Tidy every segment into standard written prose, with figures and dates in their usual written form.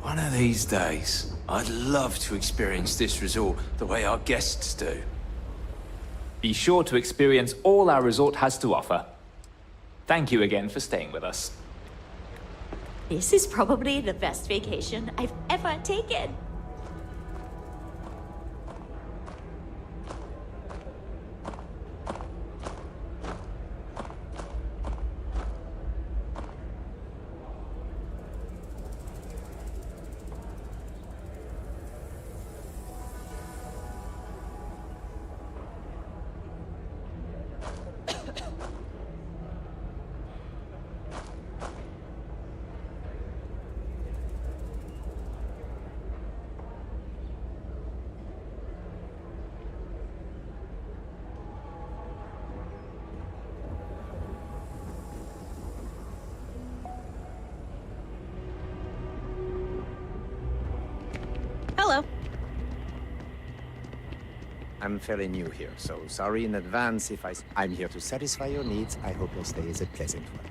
One of these days, I'd love to experience this resort the way our guests do. Be sure to experience all our resort has to offer. Thank you again for staying with us. This is probably the best vacation I've ever taken. Hello. I'm fairly new here, so sorry in advance if I'm here to satisfy your needs. I hope your stay is a pleasant one.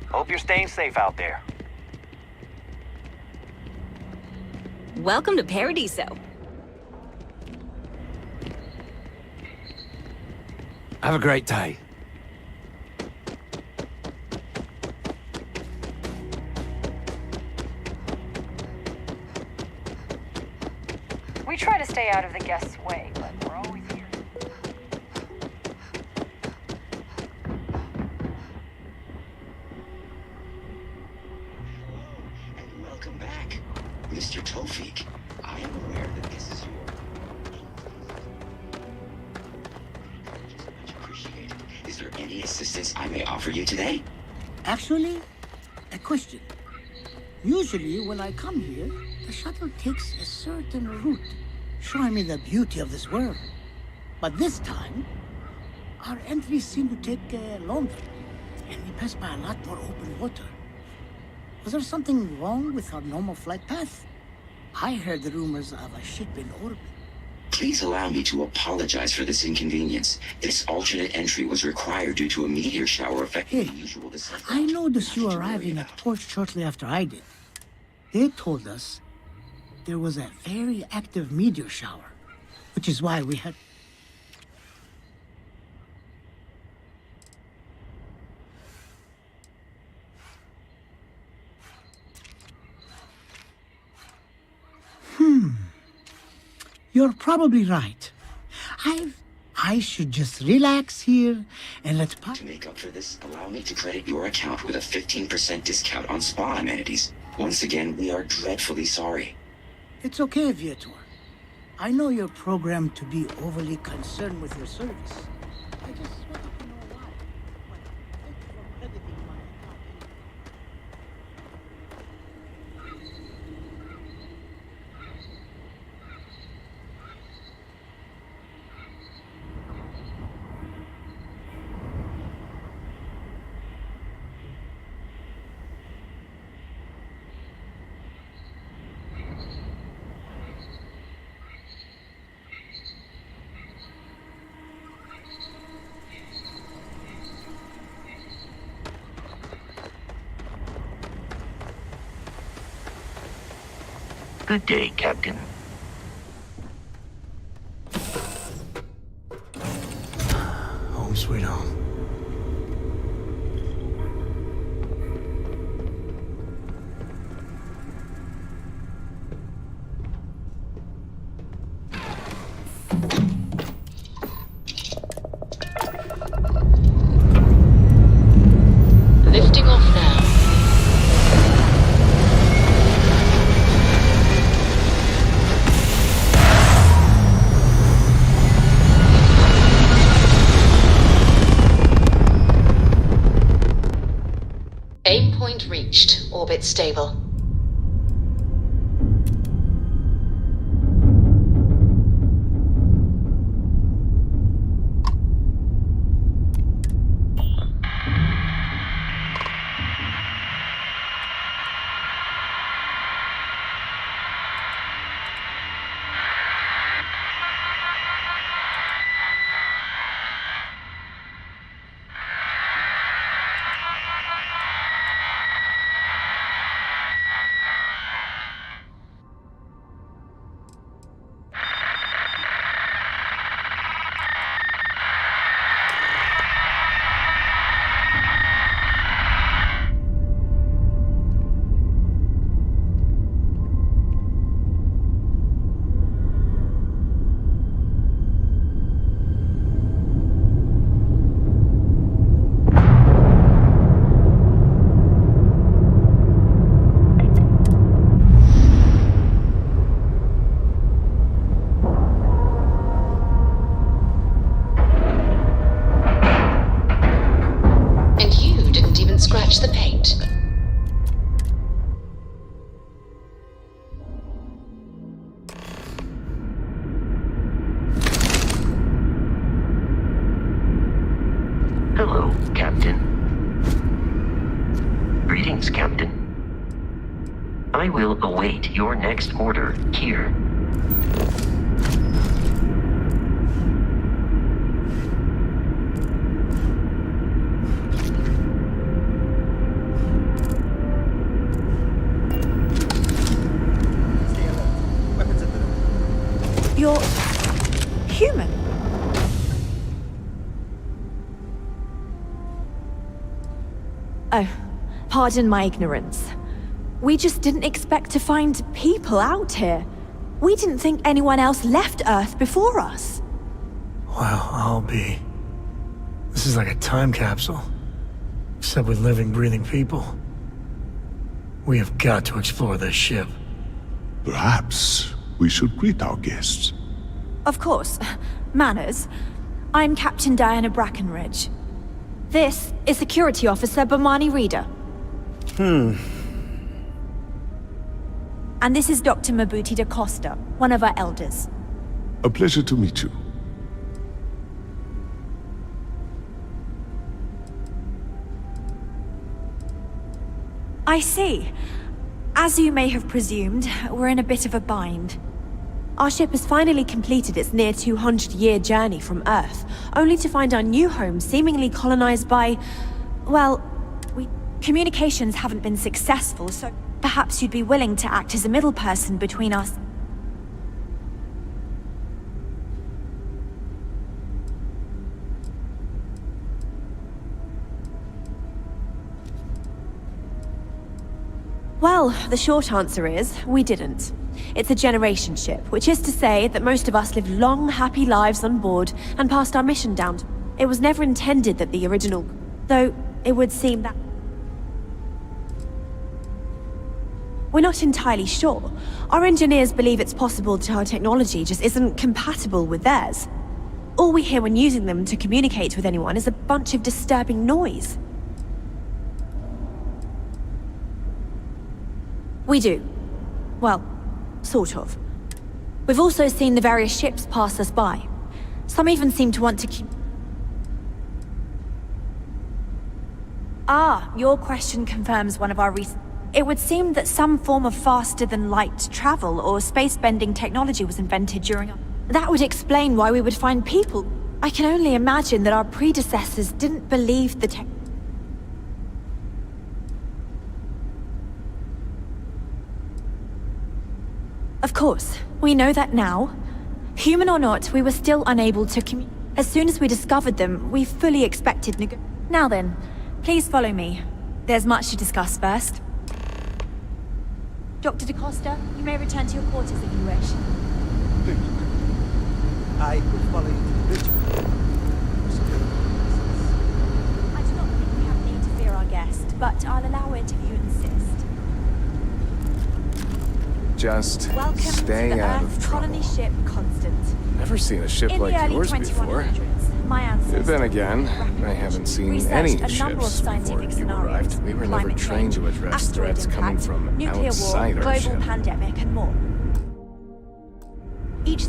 Hope you're staying safe out there. Welcome to Paradiso. Have a great day. We try to stay out of the guests' way, but we're always here. And welcome back, Mr. Tofik. I am aware that this is your... Much appreciated. Is there any assistance I may offer you today? Actually, a question. Usually, when I come here, the shuttle takes a certain route, showing me the beauty of this world. But this time, our entries seem to take longer, and we pass by a lot more open water. Was there something wrong with our normal flight path? I heard the rumors of a ship in orbit. Please allow me to apologize for this inconvenience. This alternate entry was required due to a meteor shower affecting the usual descent. I noticed you arriving at port shortly after I did. They told us there was a very active meteor shower, which is why we had... You're probably right. I should just relax here and let... To make up for this, allow me to credit your account with a 15% discount on spa amenities. Once again, we are dreadfully sorry. It's okay, Viator. I know you're programmed to be overly concerned with your service. I just wanted to know why. But thank you for crediting my account. Good day, Captain. Home sweet home. Lifting off now. Aim point reached. Orbit stable. And you didn't even scratch the paint. Hello, Captain. Greetings, Captain. I will await your next order here. Stay alert. Weapons at the door. You're human. Oh, pardon my ignorance. We just didn't expect to find people out here. We didn't think anyone else left Earth before us. Well, I'll be. This is like a time capsule. Except with living, breathing people. We have got to explore this ship. Perhaps we should greet our guests. Of course. Manners. I'm Captain Diana Brackenridge. This is Security Officer Bomani Reader. And this is Dr. Mabuti da Costa, one of our elders. A pleasure to meet you. I see. As you may have presumed, we're in a bit of a bind. Our ship has finally completed its near 200-year journey from Earth, only to find our new home seemingly colonized by... well, communications haven't been successful, so perhaps you'd be willing to act as a middle person between us. Well, the short answer is, we didn't. It's a generation ship, which is to say that most of us lived long, happy lives on board and passed our mission down. It was never intended that the original... though it would seem that... We're not entirely sure. Our engineers believe it's possible that our technology just isn't compatible with theirs. All we hear when using them to communicate with anyone is a bunch of disturbing noise. We do. Well, sort of. We've also seen the various ships pass us by. Some even seem to want to keep... Ah, your question confirms one of our recent... It would seem that some form of faster-than-light travel or space-bending technology was invented during... That would explain why we would find people. I can only imagine that our predecessors didn't believe the tech... Of course, we know that now. Human or not, we were still unable to communicate. As soon as we discovered them, we fully expected Now then, please follow me. There's much to discuss first. Dr. da Costa, you may return to your quarters if you wish. I could follow you to the bridge. I do not think we have need to fear our guest, but just Welcome stay to the out Earth of trouble. colony ship Constant. Never seen a ship In like the early yours before. 2100s, my ancestors... Then again, I haven't seen any researched a number of ships before scientific you scenarios, arrived. We were never climate trained change, to address asteroid threats coming impact, from nuclear outside war, our global ship. pandemic, and more. Each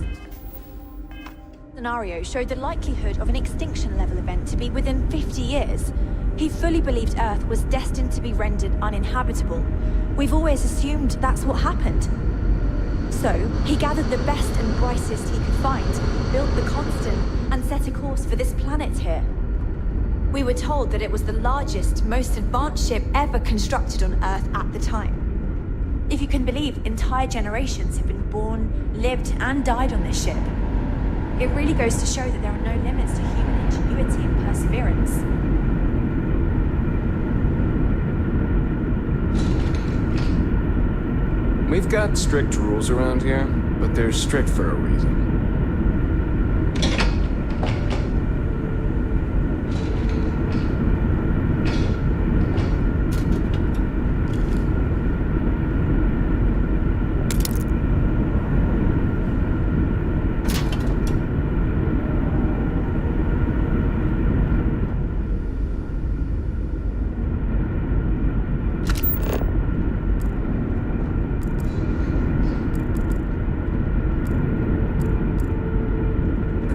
scenario showed the likelihood of an extinction level event to be within 50 years. He fully believed Earth was destined to be rendered uninhabitable. We've always assumed that's what happened. So, he gathered the best and brightest he could find, built the Constant, and set a course for this planet here. We were told that it was the largest, most advanced ship ever constructed on Earth at the time. If you can believe, entire generations have been born, lived, and died on this ship. It really goes to show that there are no limits to human ingenuity and perseverance. We've got strict rules around here, but they're strict for a reason.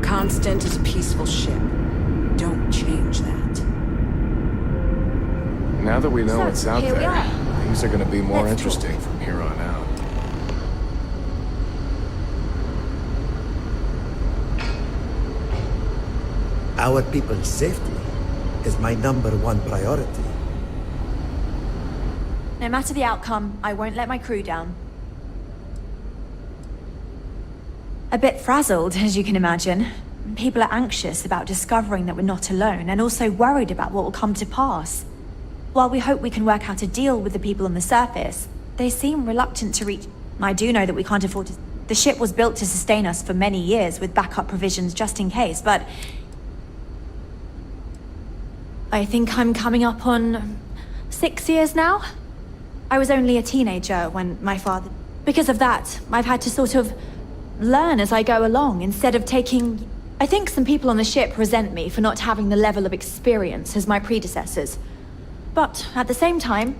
Constant is a peaceful ship. Don't change that. Now that we know So, what's out here we there, are. things are going to be more Let's interesting talk. from here on out. Our people's safety is my #1 priority. No matter the outcome, I won't let my crew down. A bit frazzled, as you can imagine. People are anxious about discovering that we're not alone, and also worried about what will come to pass. While we hope we can work out a deal with the people on the surface, they seem reluctant to reach... I do know that we can't afford to... The ship was built to sustain us for many years with backup provisions just in case, but... I think I'm coming up on 6 years now? I was only a teenager when my father... Because of that, I've had to sort of learn as I go along instead of taking... I think some people on the ship resent me for not having the level of experience as my predecessors. But at the same time...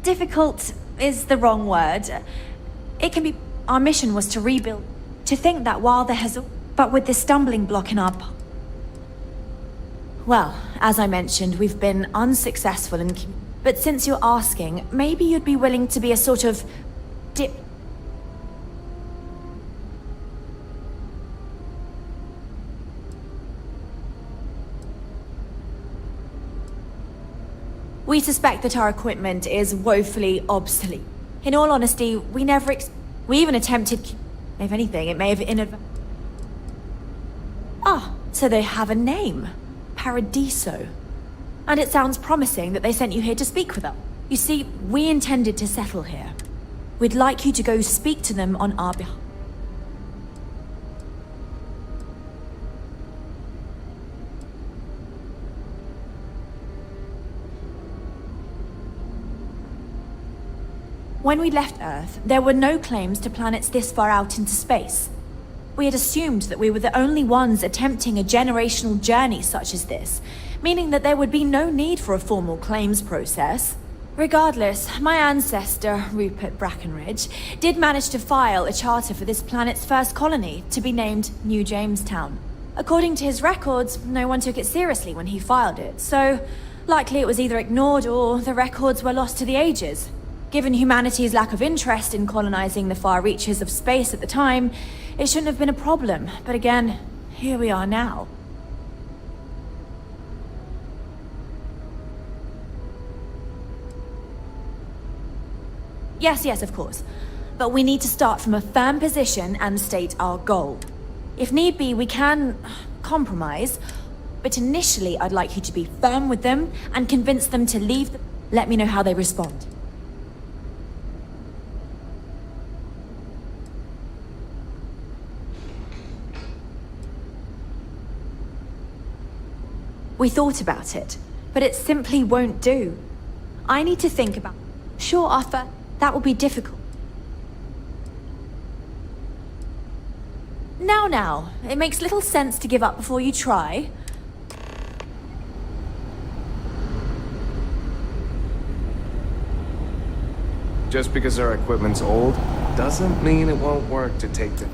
difficult is the wrong word. It can be... Our mission was to rebuild... To think that while there has... But with this stumbling block in our... Well, as I mentioned, we've been unsuccessful in... But since you're asking, maybe you'd be willing to be a sort of... dip... We suspect that our equipment is woefully obsolete. In all honesty, we never we even attempted... If anything, it may have so they have a name. Paradiso. And it sounds promising that they sent you here to speak with them. You see, we intended to settle here. We'd like you to go speak to them on our behalf. When we left Earth, there were no claims to planets this far out into space. We had assumed that we were the only ones attempting a generational journey such as this, meaning that there would be no need for a formal claims process. Regardless, my ancestor, Rupert Brackenridge, did manage to file a charter for this planet's first colony to be named New Jamestown. According to his records, no one took it seriously when he filed it, so likely it was either ignored or the records were lost to the ages. Given humanity's lack of interest in colonizing the far reaches of space at the time, it shouldn't have been a problem, but again, here we are now. Yes, of course. But we need to start from a firm position and state our goal. If need be, we can compromise, but initially I'd like you to be firm with them and convince them to leave. Let me know how they respond. We thought about it, but it simply won't do. I need to think about... Sure, Arthur. That will be difficult. Now, it makes little sense to give up before you try. Just because our equipment's old, doesn't mean it won't work to take the...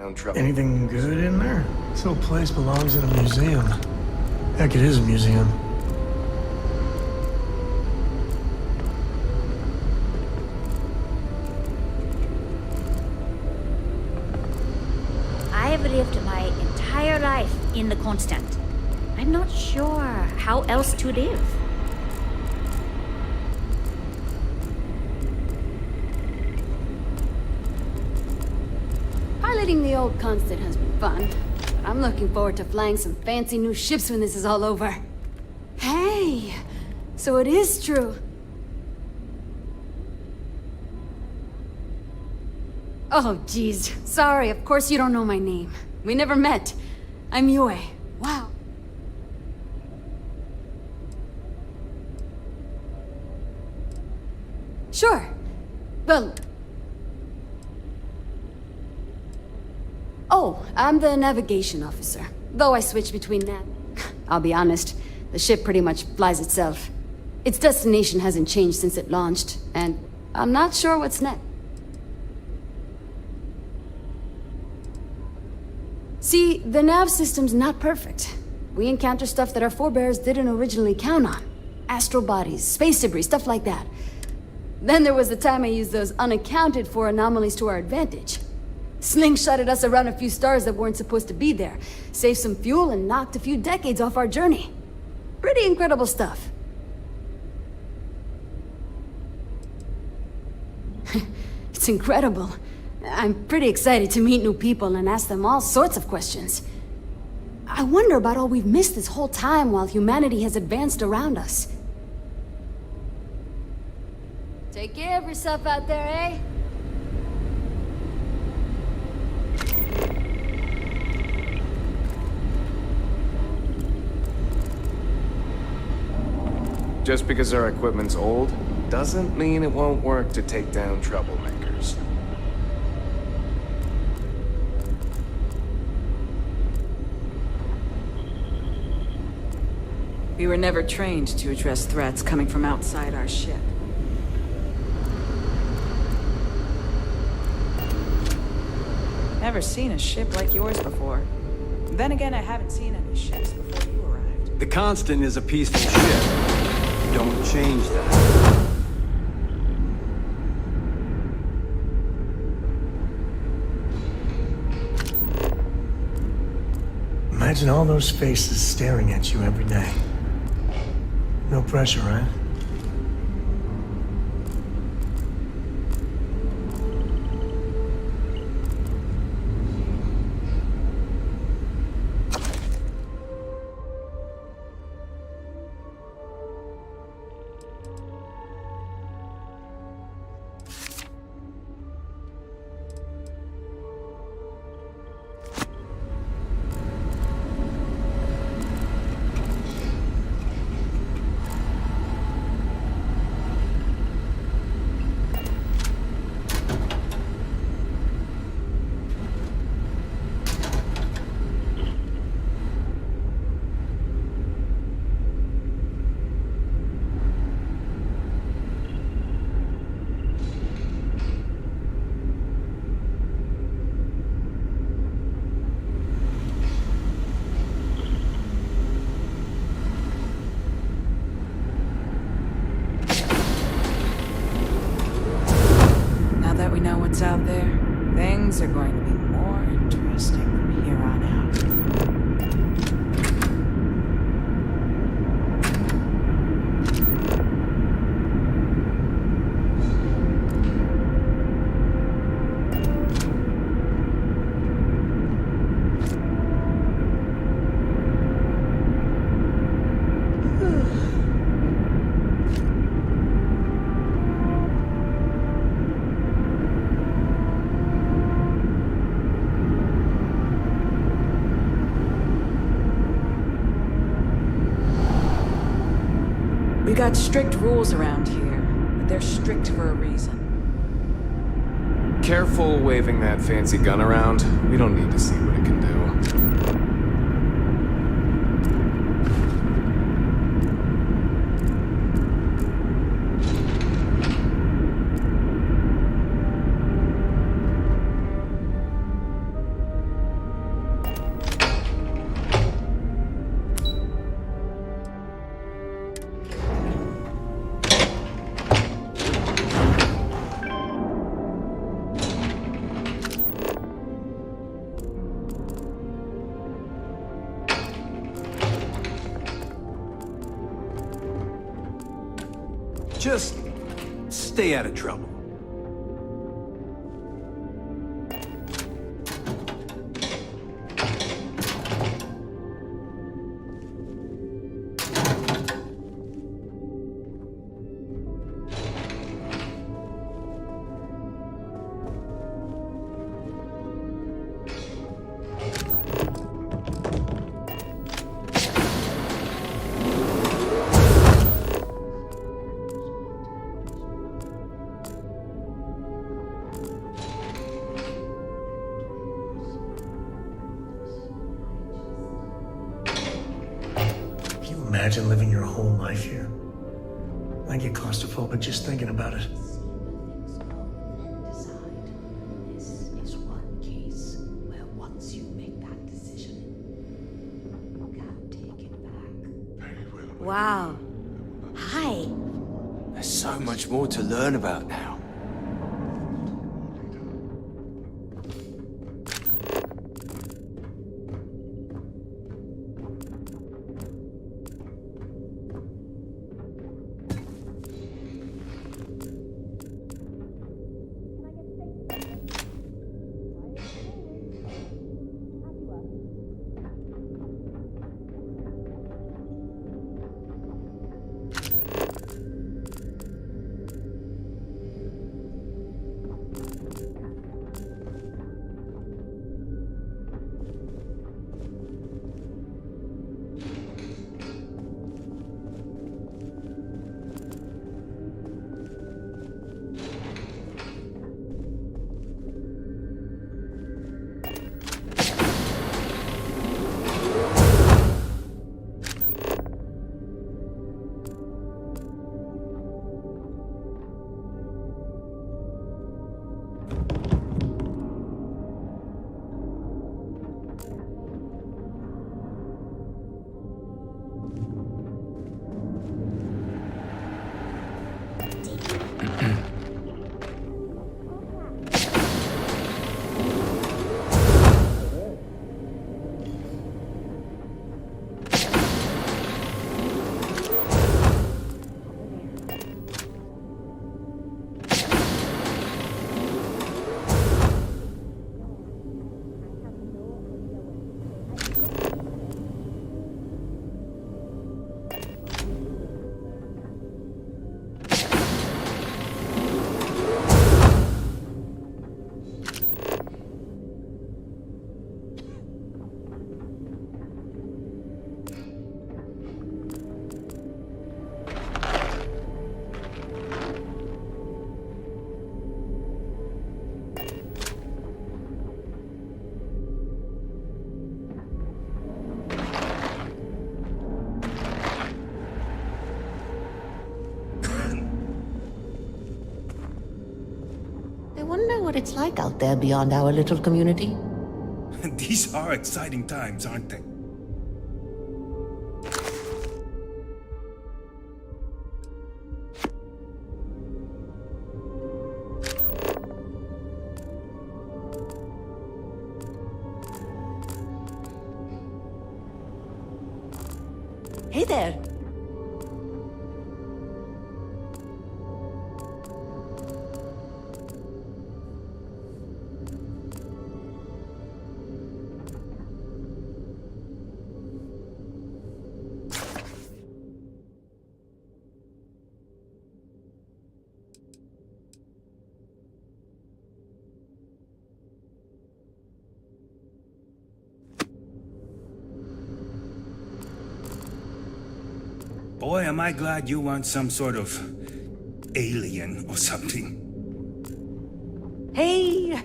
Down trouble. Anything good in there? This whole place belongs in a museum. Heck, it is a museum. I've lived my entire life in the Constant. I'm not sure how else to live. Piloting the old Constant has been fun. But I'm looking forward to flying some fancy new ships when this is all over. Hey! So it is true. Oh, geez. Sorry, of course you don't know my name. We never met. I'm Yue. Wow. Sure. Well... Oh, I'm the navigation officer. Though I switch between that. I'll be honest, the ship pretty much flies itself. Its destination hasn't changed since it launched, and I'm not sure what's next. See, the nav system's not perfect. We encounter stuff that our forebears didn't originally count on. Astral bodies, space debris, stuff like that. Then there was the time I used those unaccounted for anomalies to our advantage. Slingshotted us around a few stars that weren't supposed to be there, saved some fuel and knocked a few decades off our journey. Pretty incredible stuff. It's incredible. I'm pretty excited to meet new people and ask them all sorts of questions. I wonder about all we've missed this whole time while humanity has advanced around us. Take care of yourself out there, eh? Just because our equipment's old, doesn't mean it won't work to take down troublemakers. We were never trained to address threats coming from outside our ship. Never seen a ship like yours before. Then again, I haven't seen any ships before you arrived. The Constant is a peaceful ship. Don't change that. Imagine all those faces staring at you every day. No pressure, right? What's out there, things are going to be more interesting from here on out. We got strict rules around here, but they're strict for a reason. Careful waving that fancy gun around. We don't need to see what it can do. Just stay out of trouble. Imagine living your whole life here. I get claustrophobic just thinking about it. This is one case where once you make that decision, you can't take it back. Wow. Hi. There's so much more to learn about now. What it's like out there beyond our little community. These are exciting times, aren't they? Hey there. Boy, am I glad you weren't some sort of alien or something. Hey!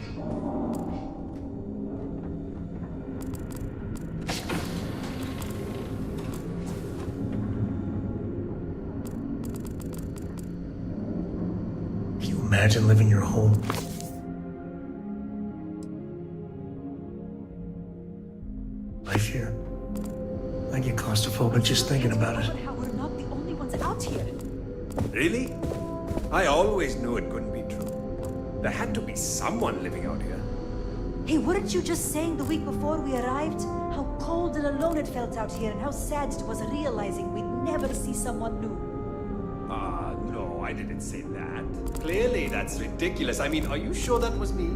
Can you imagine living your whole life here? I get claustrophobic just thinking about it. We're not the only ones out here. Really? I always knew it couldn't be true. There had to be someone living out here. Hey, weren't you just saying the week before we arrived how cold and alone it felt out here and how sad it was realizing we'd never see someone new? No, I didn't say that. Clearly, that's ridiculous. I mean, are you sure that was me?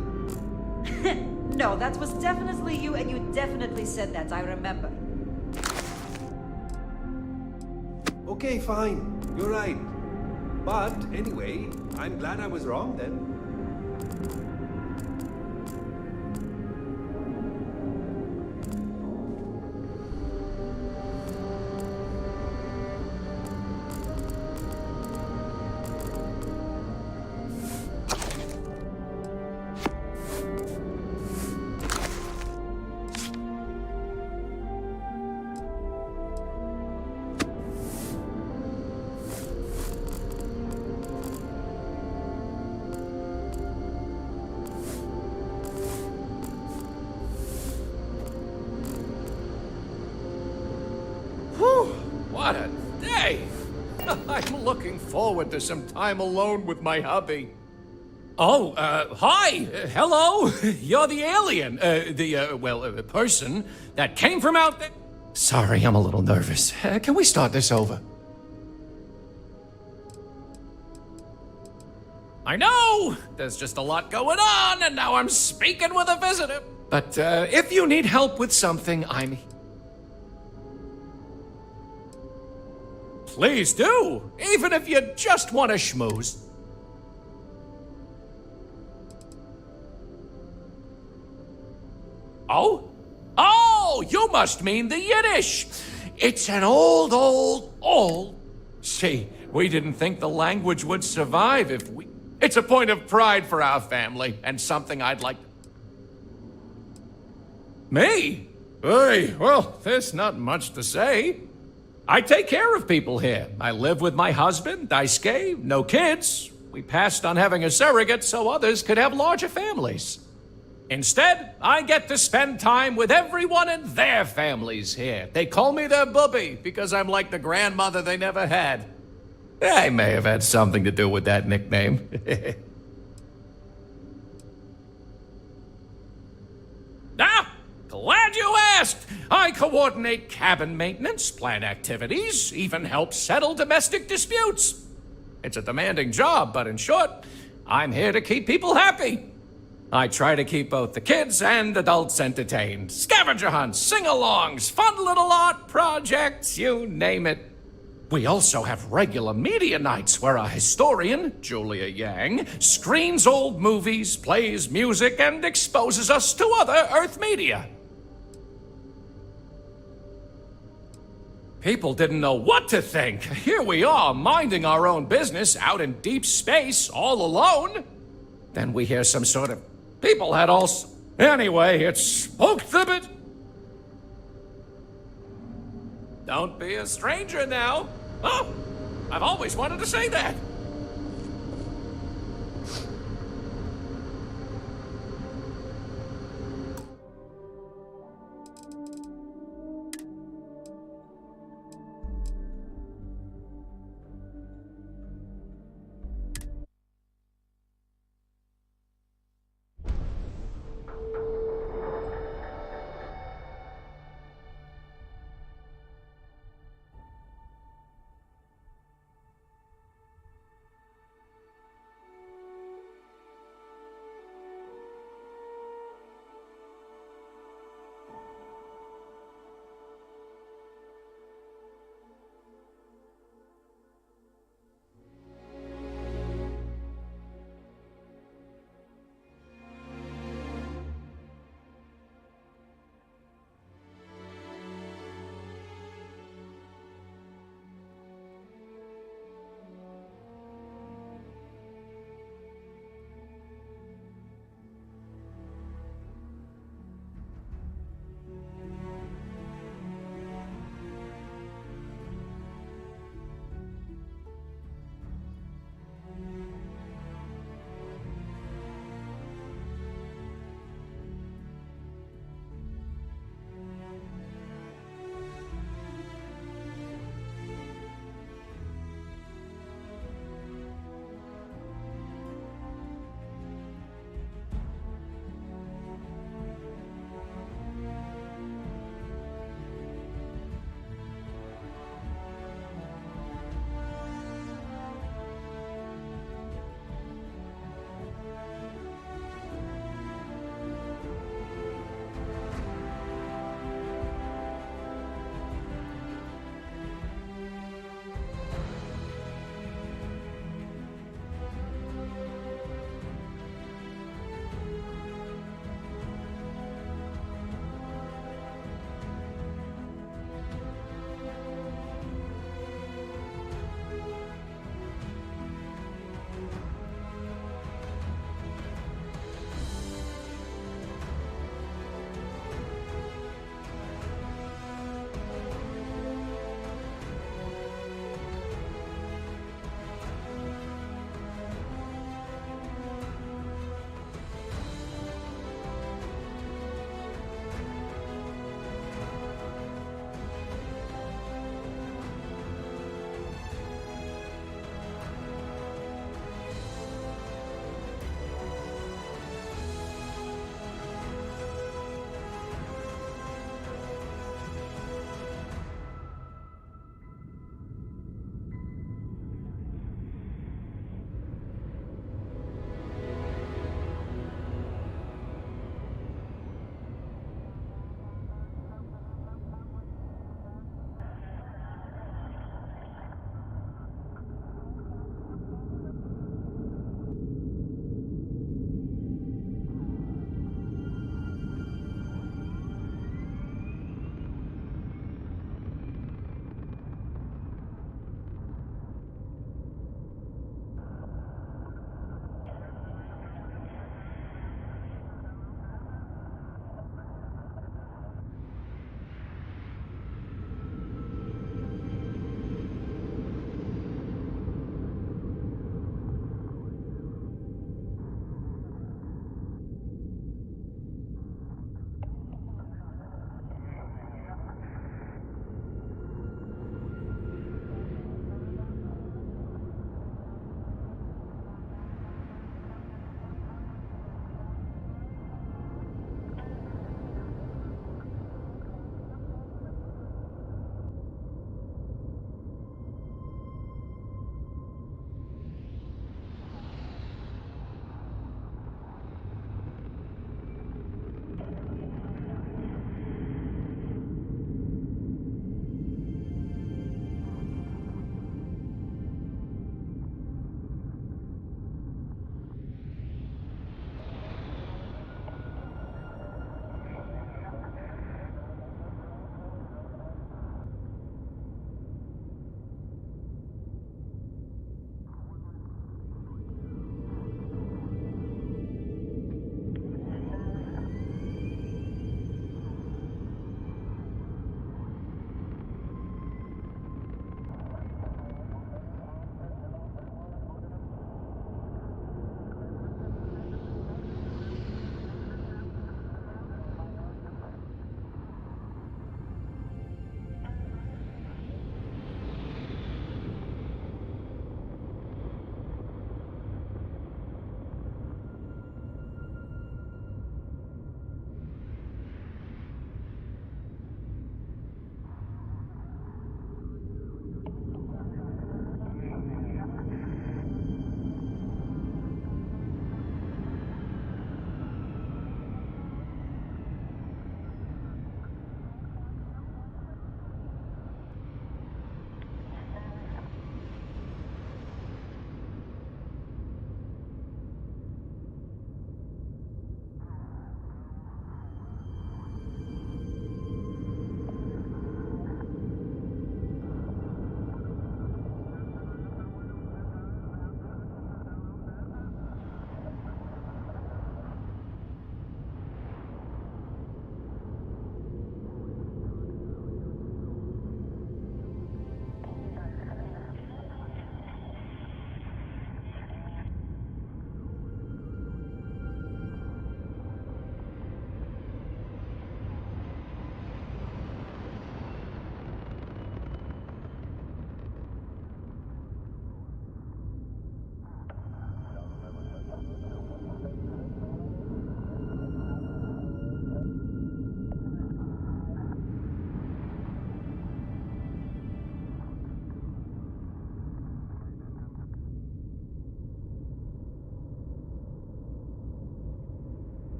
No, that was definitely you, and you definitely said that, I remember. Okay, fine. You're right. But anyway, I'm glad I was wrong then. What a day! I'm looking forward to some time alone with my hubby. Oh, hi! Hello! You're the alien, the person that came from out there. Sorry, I'm a little nervous. Can we start this over? I know! There's just a lot going on, and now I'm speaking with a visitor. But, if you need help with something, I'm here. Please do, even if you just want to schmooze. Oh? Oh, you must mean the Yiddish. It's an old. See, we didn't think the language would survive if we... It's a point of pride for our family, and something I'd like... Me? Hey, well, there's not much to say. I take care of people here. I live with my husband, Daisuke, no kids. We passed on having a surrogate so others could have larger families. Instead, I get to spend time with everyone in their families here. They call me their booby because I'm like the grandmother they never had. I may have had something to do with that nickname. Glad you asked! I coordinate cabin maintenance, plan activities, even help settle domestic disputes. It's a demanding job, but in short, I'm here to keep people happy. I try to keep both the kids and adults entertained. Scavenger hunts, sing-alongs, fun little art projects, you name it. We also have regular media nights where our historian, Julia Yang, screens old movies, plays music, and exposes us to other Earth media. People didn't know what to think. Here we are, minding our own business out in deep space, all alone. Then we hear some sort of... People had all... Anyway, it spooked the bit... Don't be a stranger now. Oh, I've always wanted to say that.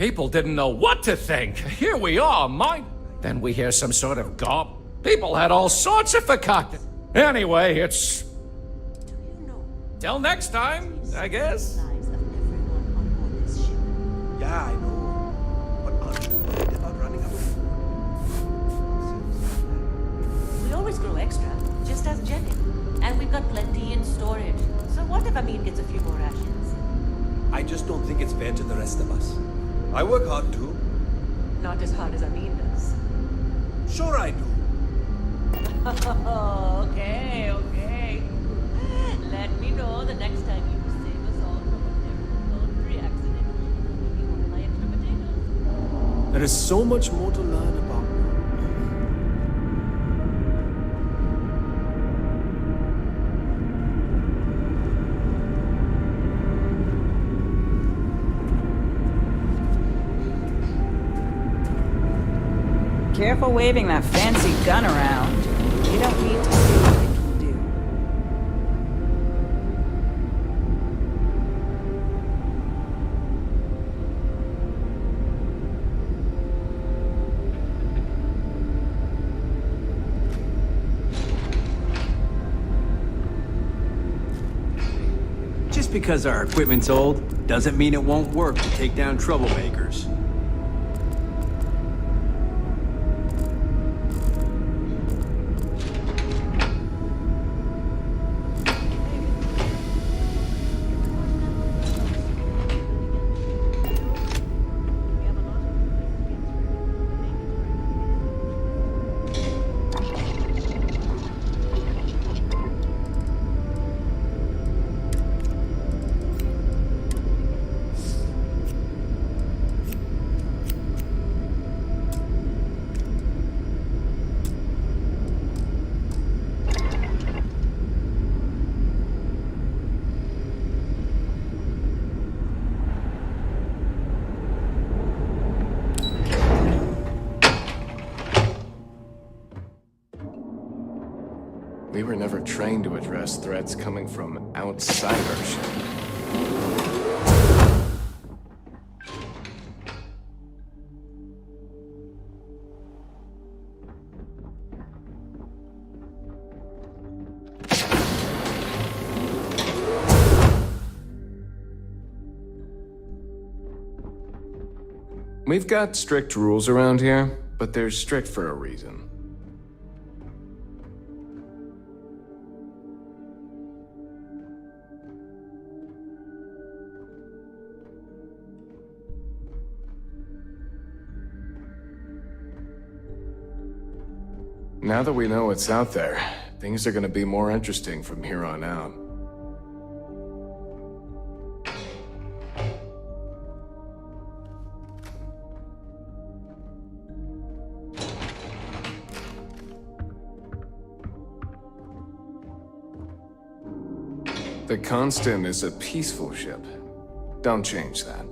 People didn't know what to think. Here we are, Then we hear some sort of gob. People had all sorts of fakakta. Anyway, it's... Till next time, I guess. Yeah, I know. But aren't you worried about running away? We always grow extra, just as Jenny. And we've got plenty in storage. So what if Amin gets a few more rations? I just don't think it's fair to the rest of us. I work hard too. Not as hard as Amin does. Sure I do. Okay. Let me know the next time you save us all from a terrible laundry accident. I'll give you one of my extra potatoes. There is so much more to learn about. Careful waving that fancy gun around. You don't need to see what it can do. Just because our equipment's old doesn't mean it won't work to take down troublemakers. We were never trained to address threats coming from outside our ship. We've got strict rules around here, but they're strict for a reason. Now that we know what's out there, things are gonna be more interesting from here on out. The Constant is a peaceful ship. Don't change that.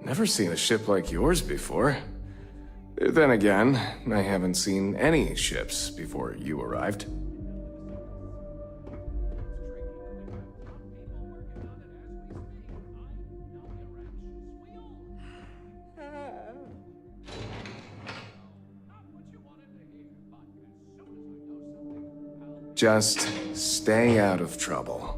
Never seen a ship like yours before. Then again, I haven't seen any ships before you arrived. Just stay out of trouble.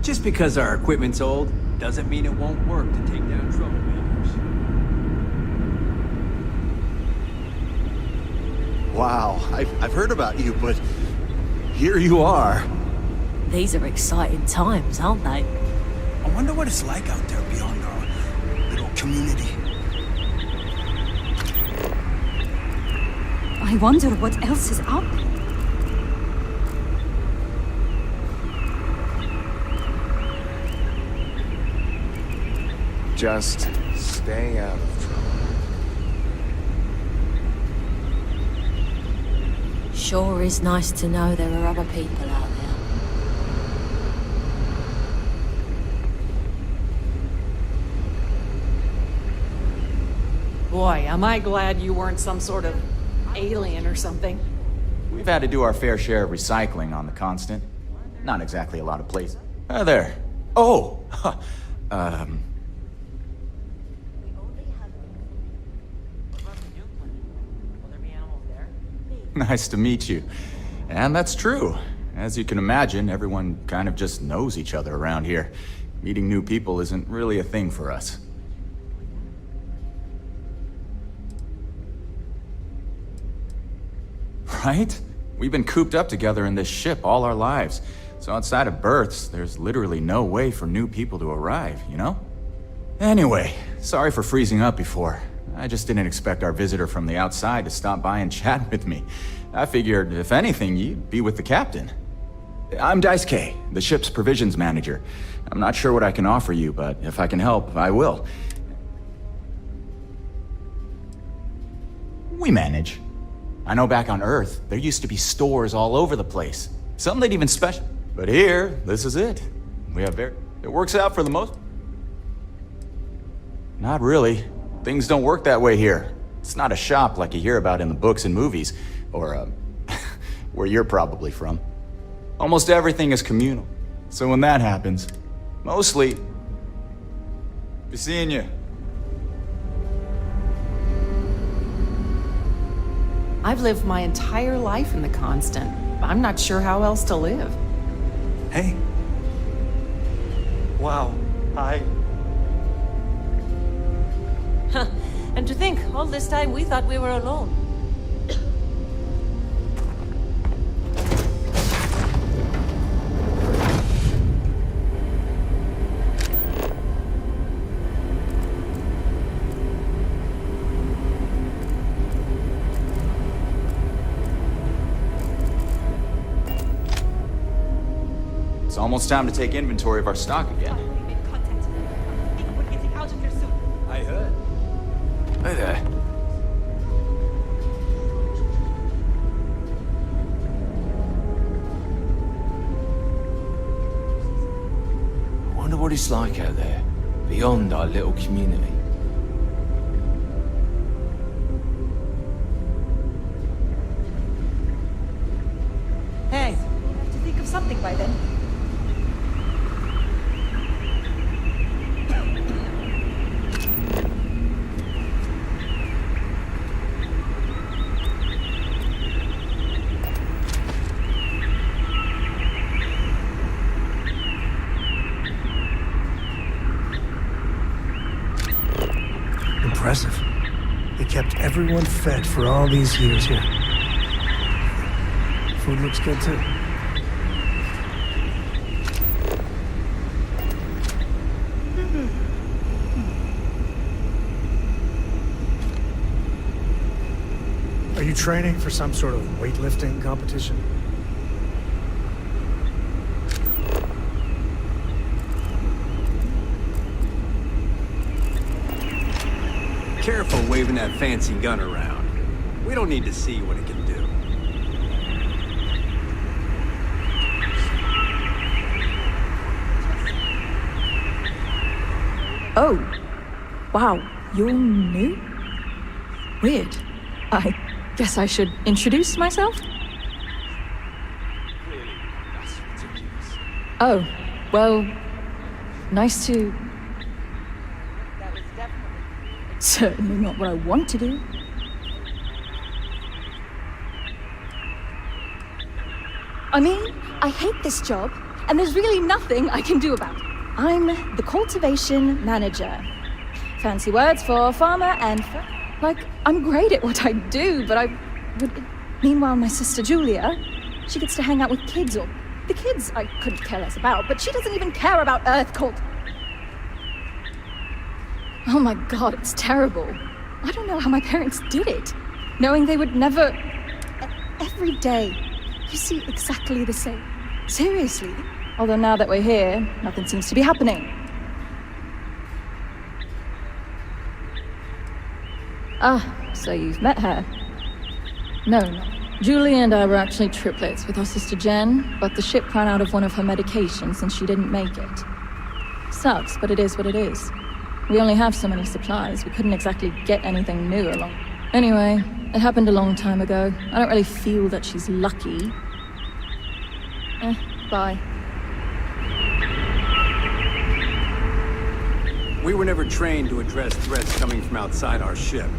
Just because our equipment's old doesn't mean it won't work to take down troublemakers. Wow, I've heard about you, but here you are. These are exciting times, aren't they? I wonder what it's like out there beyond our little community. I wonder what else is out there. Just stay out of trouble. Sure is nice to know there are other people out there. Boy, am I glad you weren't some sort of alien or something. We've had to do our fair share of recycling on the Constant. Not exactly a lot of places. There. Oh! Nice to meet you. And that's true. As you can imagine, everyone kind of just knows each other around here. Meeting new people isn't really a thing for us. Right? We've been cooped up together in this ship all our lives. So outside of births, there's literally no way for new people to arrive, you know? Anyway, sorry for freezing up before. I just didn't expect our visitor from the outside to stop by and chat with me. I figured, if anything, you'd be with the captain. I'm Daisuke, the ship's provisions manager. I'm not sure what I can offer you, but if I can help, I will. We manage. I know back on Earth, there used to be stores all over the place. Some they'd even special. But here, this is it. We have it works out for the most. Not really. Things don't work that way here. It's not a shop like you hear about in the books and movies, or, where you're probably from. Almost everything is communal. So when that happens, mostly, be seeing you. I've lived my entire life in the Constant. I'm not sure how else to live. Hey. Wow. Hi. And to think, all this time we thought we were alone. It's almost time to take inventory of our stock again. I heard. Hey there. I wonder what it's like out there, beyond our little community. Hey, we'll have to think of something by then. Impressive. They kept everyone fed for all these years here. Food looks good too. Are you training for some sort of weightlifting competition? Careful waving that fancy gun around. We don't need to see what it can do. Oh. Wow, you're new? Weird. I guess I should introduce myself? Oh, well, nice to... Certainly not what I want to do. I mean, I hate this job, and there's really nothing I can do about it. I'm the cultivation manager. Fancy words for farmer and... Like, I'm great at what I do, but Meanwhile, my sister Julia, she gets to hang out with kids, or... The kids I couldn't care less about, but she doesn't even care about Earth cult. Oh my god, it's terrible. I don't know how my parents did it. Knowing they would never... Every day, you see exactly the same. Seriously. Although now that we're here, nothing seems to be happening. Ah, so you've met her. No. Julie and I were actually triplets with our sister Jen, but the ship ran out of one of her medications and she didn't make it. Sucks, but it is what it is. We only have so many supplies, we couldn't exactly get anything new along. Anyway, it happened a long time ago. I don't really feel that she's lucky. Bye. We were never trained to address threats coming from outside our ship.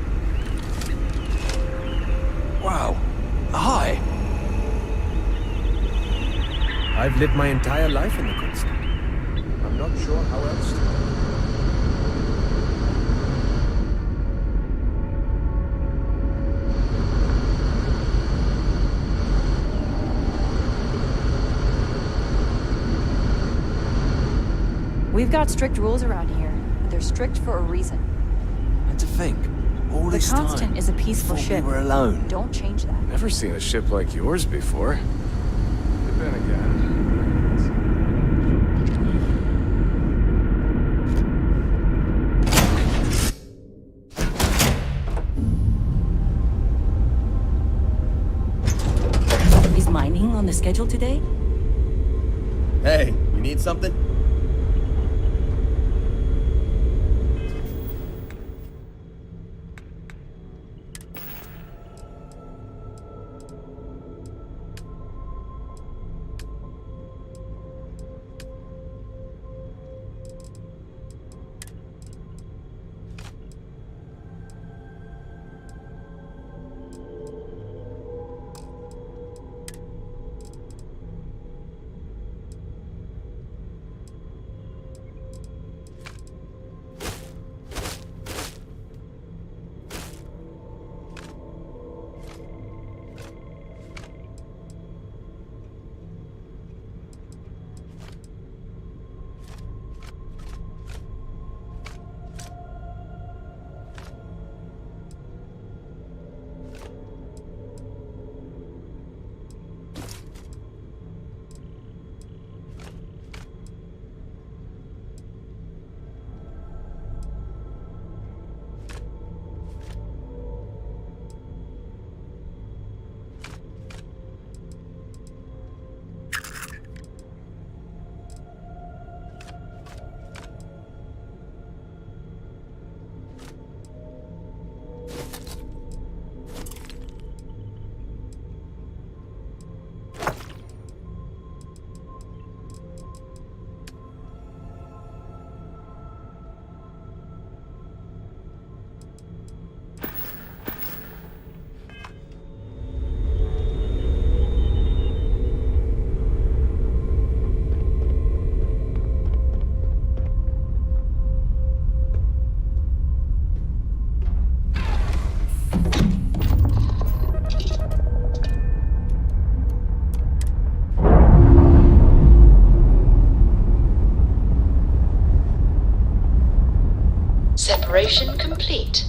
Wow. Hi. I've lived my entire life in the constant. I'm not sure how else to. We've got strict rules around here. They're strict for a reason. And to think, all The this time, Constant is a peaceful before ship. we were alone. Don't change that. Never seen a ship like yours before. But then again... Is mining on the schedule today? Hey, you need something? Separation complete.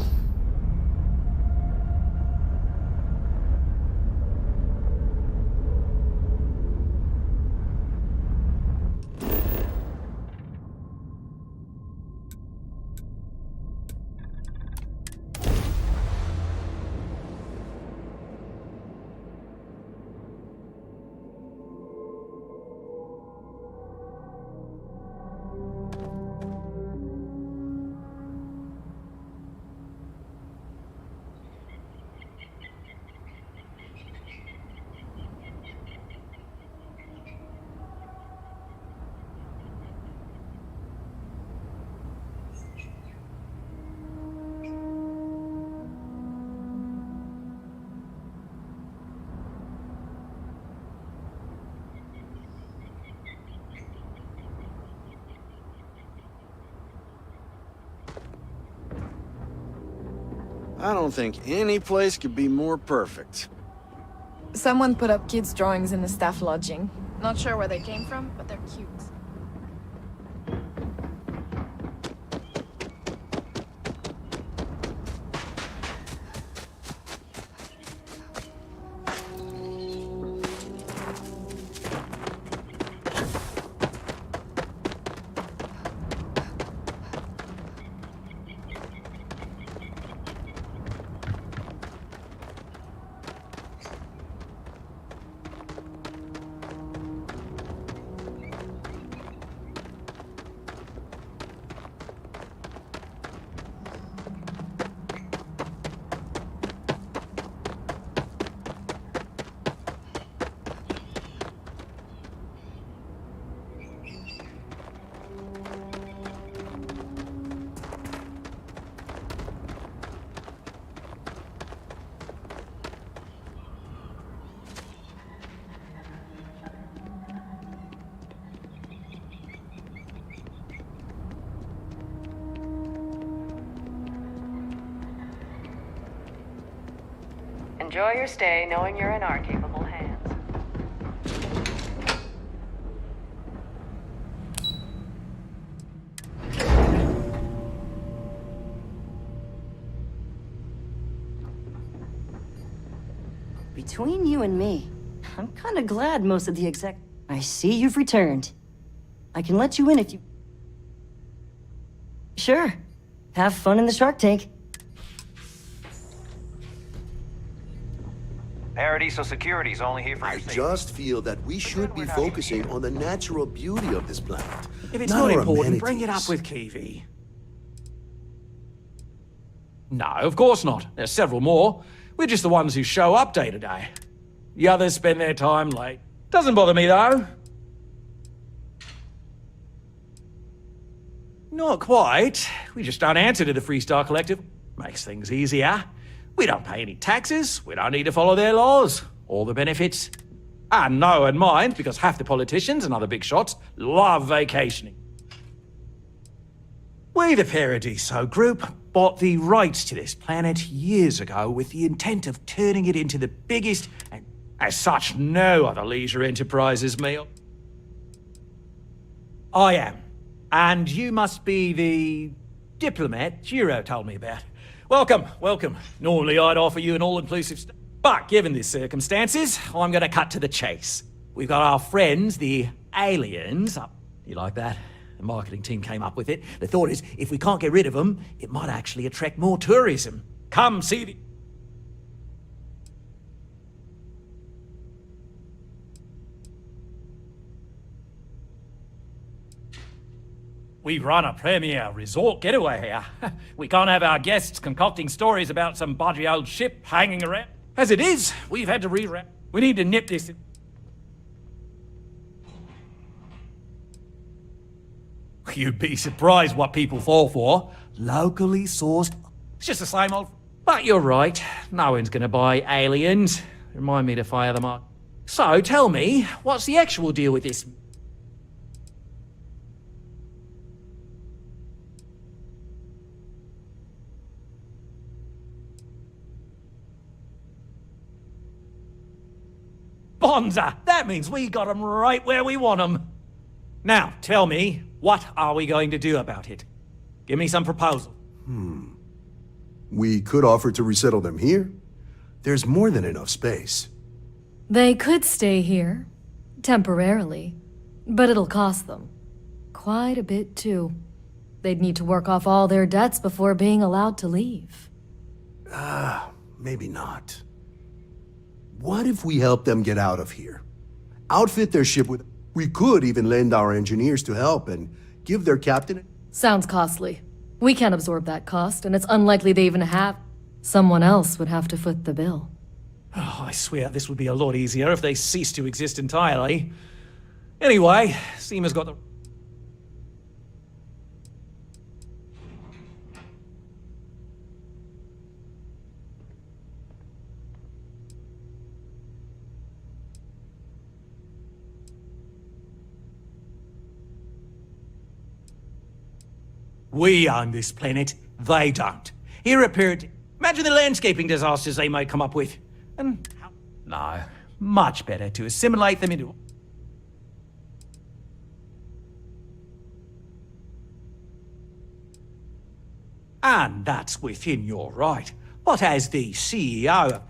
I don't think any place could be more perfect. Someone put up kids' drawings in the staff lodging. Not sure where they came from, but they're cute. Enjoy your stay, knowing you're in our capable hands. Between you and me, I'm kind of glad most of the exec... I see you've returned. I can let you in if you... Sure. Have fun in the shark tank. Paradiso Security's only here for your I safety. just feel that we should be focusing on the natural beauty of this planet. If it's not not our important, bring it amenities. up with Kiwi. No, of course not. There's several more. We're just the ones who show up day to day. The others spend their time late. Doesn't bother me, though. Not quite. We just don't answer to the Freestar Collective. Makes things easier. We don't pay any taxes. We don't need to follow their laws. All the benefits. And no one minds because half the politicians and other big shots love vacationing. We, the Paradiso Group, bought the rights to this planet years ago with the intent of turning it into the biggest, and as such, no other leisure enterprises meal. I am. And you must be the diplomat Giro told me about. Welcome, welcome. Normally I'd offer you an all-inclusive stay. But given the circumstances, I'm going to cut to the chase. We've got our friends, the aliens. You like that? The marketing team came up with it. The thought is, if we can't get rid of them, it might actually attract more tourism. Come see the... We run a premier resort getaway here. We can't have our guests concocting stories about some budgy old ship hanging around. As it is, we've had to rewrap. We need to nip this. You'd be surprised what people fall for. Locally sourced. It's just the same old... But you're right. No one's gonna buy aliens. Remind me to fire them up. So, tell me, what's the actual deal with this? Bonza! That means we got them right where we want them. Now, tell me, what are we going to do about it? Give me some proposal. We could offer to resettle them here. There's more than enough space. They could stay here, temporarily, but it'll cost them. Quite a bit, too. They'd need to work off all their debts before being allowed to leave. Maybe not. What if we help them get out of here? Outfit their ship with... We could even lend our engineers to help and give their captain... Sounds costly. We can't absorb that cost, and it's unlikely they even have... Someone else would have to foot the bill. Oh, I swear this would be a lot easier if they ceased to exist entirely. Anyway, Seema's got the... We own this planet, they don't. Here at Pyramid, imagine the landscaping disasters they might come up with. And no, much better to assimilate them into... And that's within your right. But as the CEO...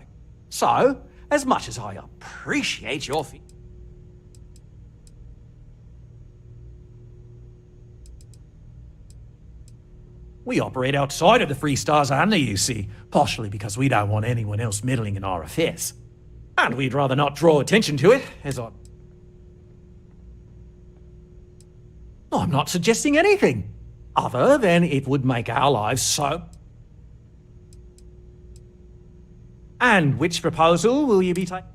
So, as much as I appreciate your... We operate outside of the Freestars only, you see, partially because we don't want anyone else meddling in our affairs. And we'd rather not draw attention to it, as I'm not suggesting anything, other than it would make our lives so... And which proposal will you be taking?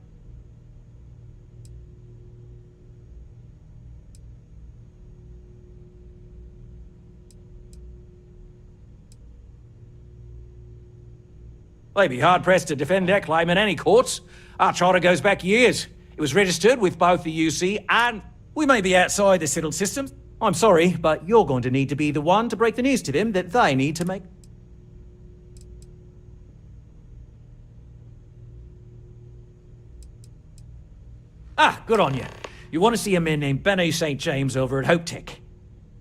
They'd be hard-pressed to defend their claim in any courts. Our charter goes back years. It was registered with both the UC and... We may be outside the settled systems. I'm sorry, but you're going to need to be the one to break the news to them that they need to make... Ah, good on you. You want to see a man named Benny St. James over at Hope Tech.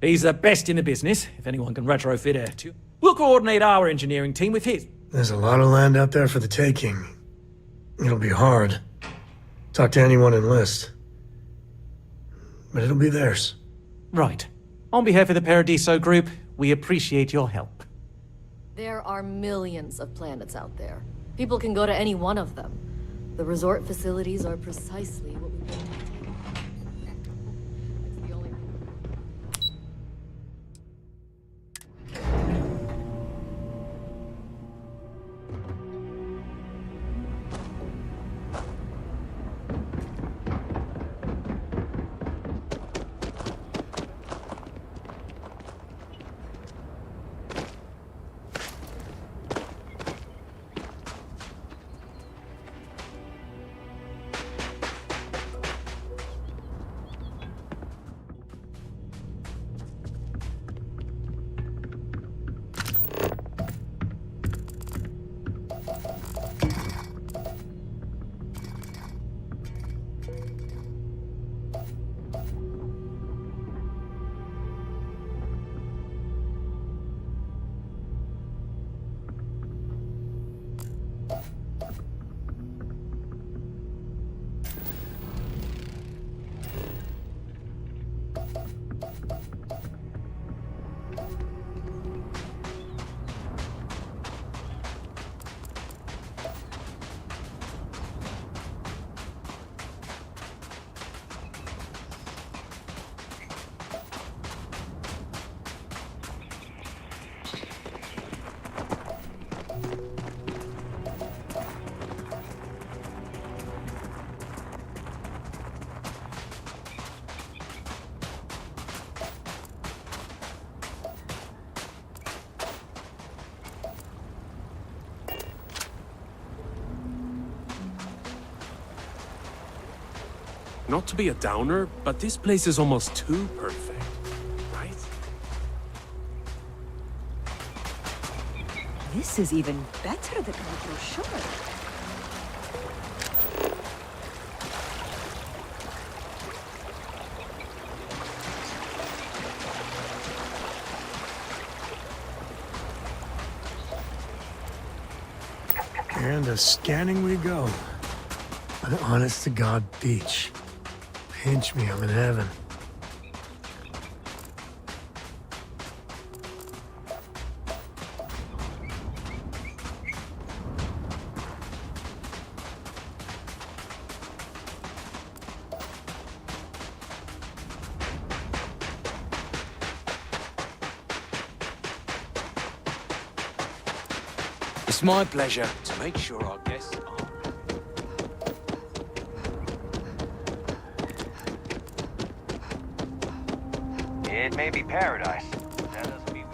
He's the best in the business, if anyone can retrofit Air 2. We'll coordinate our engineering team with his. There's a lot of land out there for the taking. It'll be hard. Talk to anyone enlist. But it'll be theirs. Right. On behalf of the Paradiso Group, we appreciate your help. There are millions of planets out there. People can go to any one of them. The resort facilities are precisely what we need. Not to be a downer, but this place is almost too perfect, right? This is even better than my brochure. And to scanning we go. An honest-to-God beach. Pinch me, I'm in heaven. It's my pleasure to make sure our guests are... It may be paradise. That doesn't mean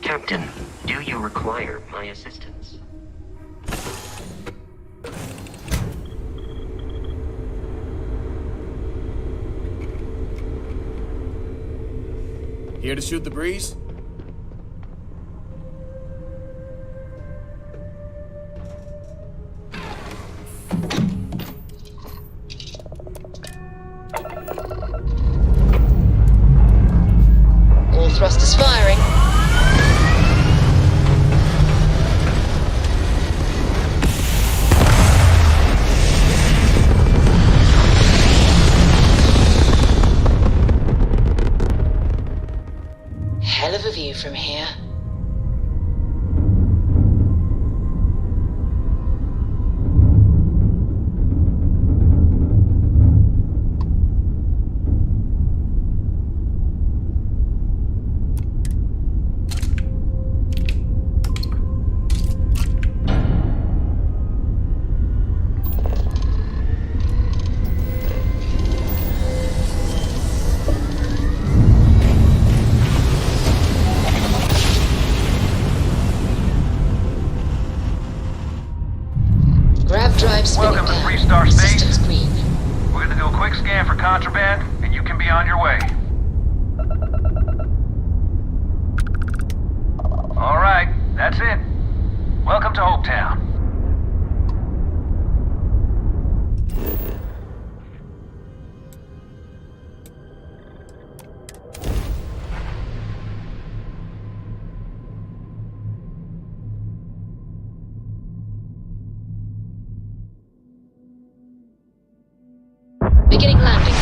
Captain, do you require my assistance? Here to shoot the breeze? All thrusters firing. Hell of Welcome to Free Star Space. We're gonna do a quick scan for contraband, and you can be on your way. All right, that's it. Welcome to Hopetown. Beginning landing.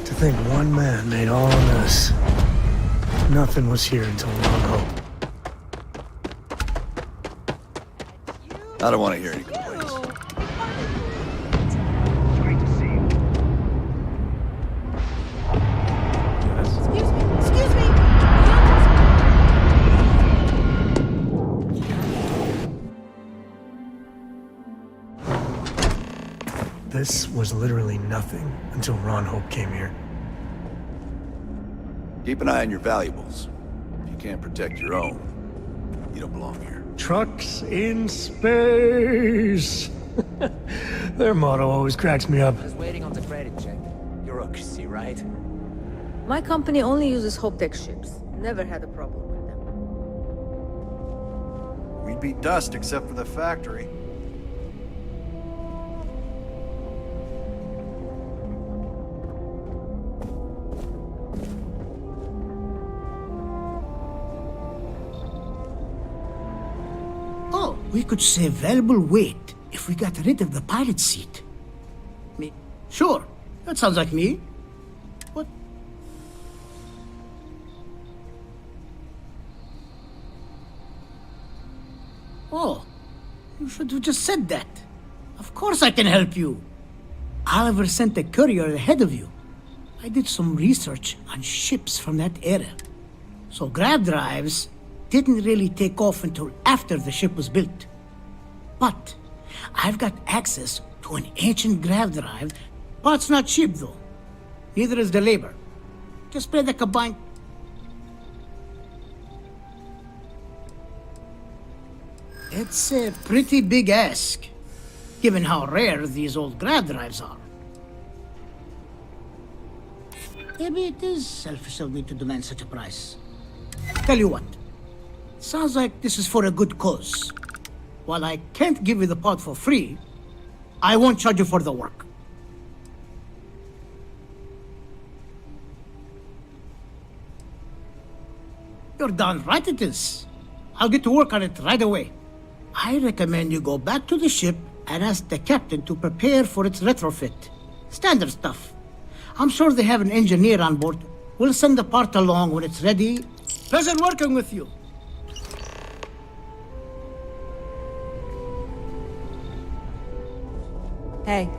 To think one man made all of this. Nothing was here until Long Hope. I don't want to hear any complaints. Excuse me. This was literally nothing until Ron Hope came here. Keep an eye on your valuables. If you can't protect your own, you don't belong here. Trucks in space! Their motto always cracks me up. Just waiting on the credit check. Bureaucracy, right? My company only uses Hoptech ships. Never had a problem with them. We'd be dust except for the factory. Oh, we could save valuable weight if we got rid of the pilot seat. Me? Sure, that sounds like me. What? Oh, you should have just said that. Of course I can help you. Oliver sent a courier ahead of you. I did some research on ships from that era. So grav drives didn't really take off until after the ship was built. But I've got access to an ancient grav drive. Part's not cheap though. Neither is the labor. Just pay the combined. It's a pretty big ask, given how rare these old grav drives are. Maybe it is selfish of me to demand such a price. Tell you what, sounds like this is for a good cause. While I can't give you the pod for free, I won't charge you for the work. You're darn right it is. I'll get to work on it right away. I recommend you go back to the ship and ask the captain to prepare for its retrofit. Standard stuff. I'm sure they have an engineer on board. We'll send the part along when it's ready. Pleasure working with you. Hey.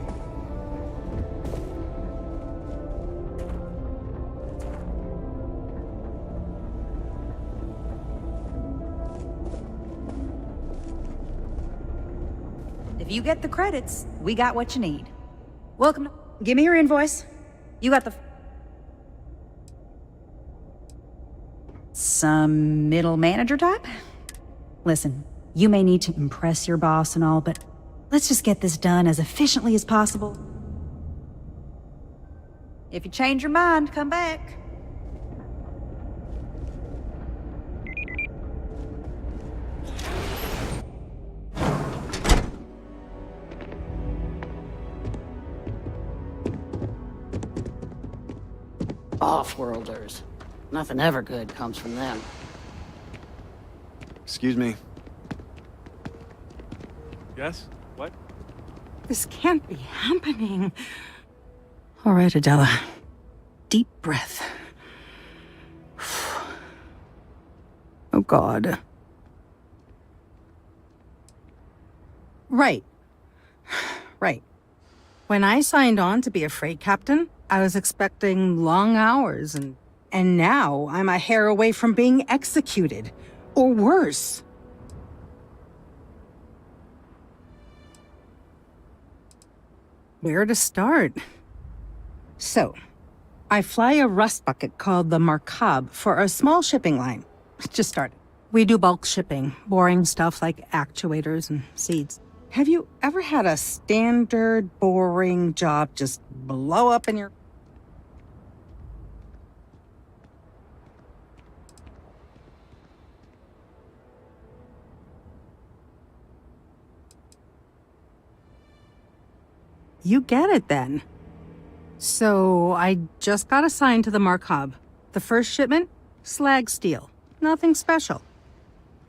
If you get the credits, we got what you need. Welcome. Give me your invoice. You got the... Some middle manager type? Listen, you may need to impress your boss and all, but let's just get this done as efficiently as possible. If you change your mind, come back. Off-worlders. Nothing ever good comes from them. Excuse me. Yes? What? This can't be happening. All right, Adela. Deep breath. Oh, God. Right. Right. When I signed on to be a freight captain, I was expecting long hours, and now I'm a hair away from being executed. Or worse. Where to start? So, I fly a rust bucket called the Markab for a small shipping line. Just started. We do bulk shipping, boring stuff like actuators and seeds. Have you ever had a standard, boring job just blow up in your... You get it then. So, I just got assigned to the Markab. The first shipment? Slag steel. Nothing special.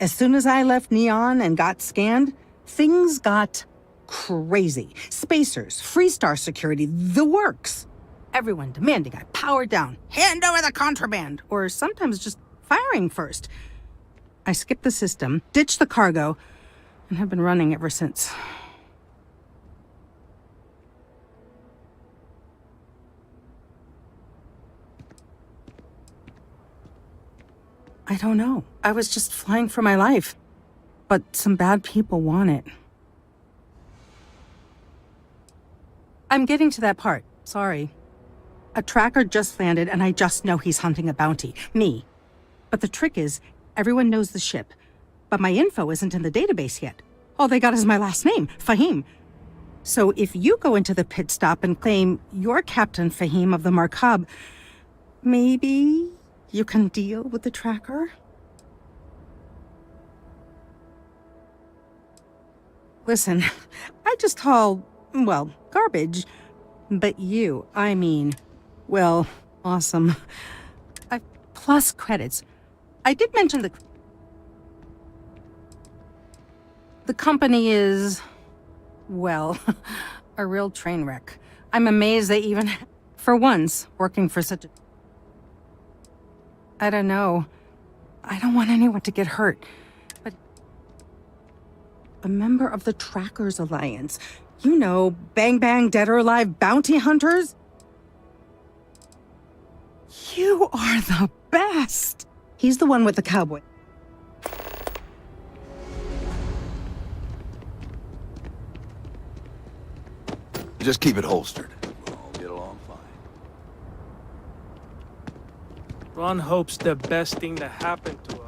As soon as I left Neon and got scanned, things got crazy. Spacers, Freestar security, the works. Everyone demanding I power down, hand over the contraband, or sometimes just firing first. I skipped the system, ditched the cargo, and have been running ever since. I don't know. I was just flying for my life. But some bad people want it. I'm getting to that part. Sorry. A tracker just landed and I just know he's hunting a bounty. Me. But the trick is, everyone knows the ship. But my info isn't in the database yet. All they got is my last name, Fahim. So if you go into the pit stop and claim you're Captain Fahim of the Markab, maybe you can deal with the tracker? Listen, I just haul, well, garbage. But you, I mean, well, awesome. Plus credits. I did mention the company is, well, a real train wreck. I'm amazed they even, for once, working for such a... I don't know. I don't want anyone to get hurt. But a member of the Trackers Alliance. You know, bang bang, dead or alive bounty hunters? You are the best! He's the one with the cowboy. Just keep it holstered. We'll all get along fine. Ron hopes the best thing that happened to us.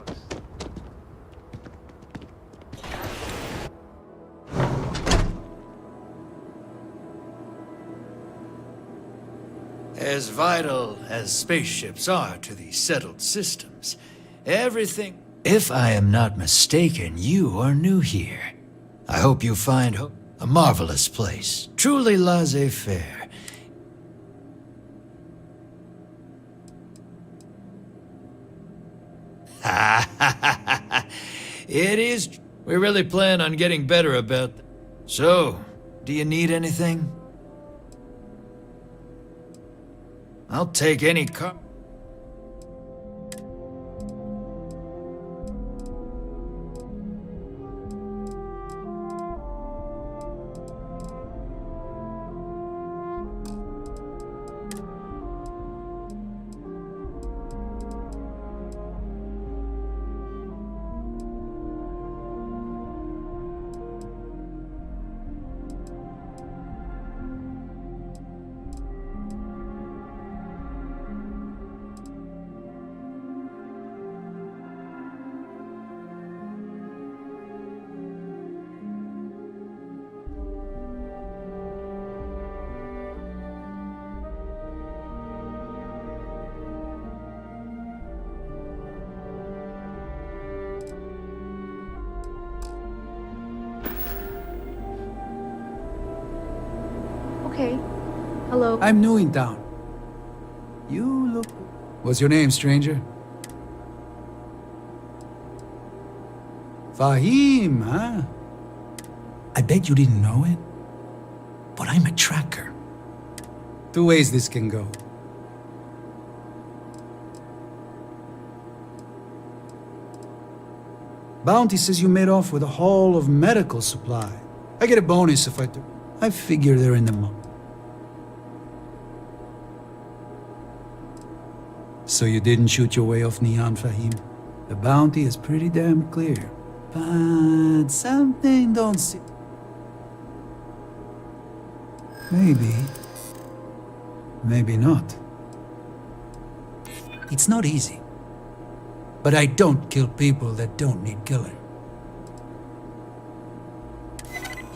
As vital as spaceships are to the settled systems, everything... If I am not mistaken, you are new here. I hope you find a marvelous place, truly laissez-faire. It is... We really plan on getting better about... So, do you need anything? I'll take any car... Okay. Hello. I'm new in town. You look... What's your name, stranger? Fahim, huh? I bet you didn't know it, but I'm a tracker. Two ways this can go. Bounty says you made off with a haul of medical supply. I get a bonus if I do. I figure they're in the mo. So you didn't shoot your way off Neon, Fahim? The bounty is pretty damn clear. But something don't see... Maybe. Maybe not. It's not easy. But I don't kill people that don't need killing.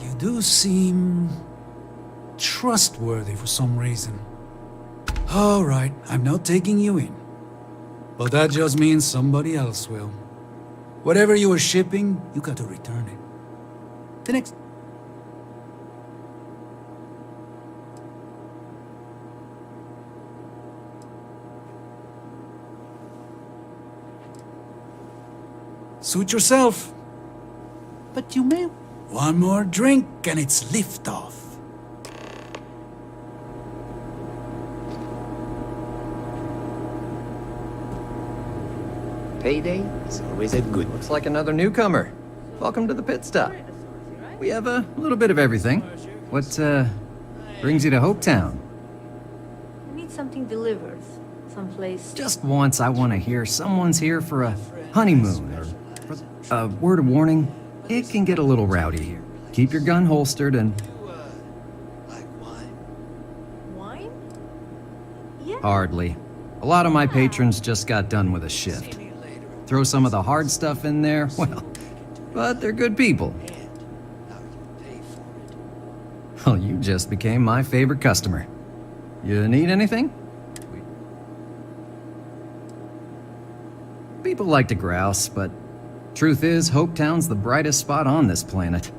You do seem trustworthy for some reason. All right, I'm not taking you in. But that just means somebody else will. Whatever you were shipping, you got to return it. The next... Suit yourself. But you may... One more drink and it's liftoff. Payday is always a good... Looks like another newcomer. Welcome to the pit stop. We have a little bit of everything. What, brings you to Hopetown? I need something delivered. Someplace. Just once I want to hear someone's here for a honeymoon, or a word of warning. It can get a little rowdy here. Keep your gun holstered and... Wine? Yeah. Hardly. A lot of my patrons just got done with a shift. Throw some of the hard stuff in there, well, but they're good people. Well, you just became my favorite customer. You need anything? People like to grouse, but truth is, Hopetown's the brightest spot on this planet.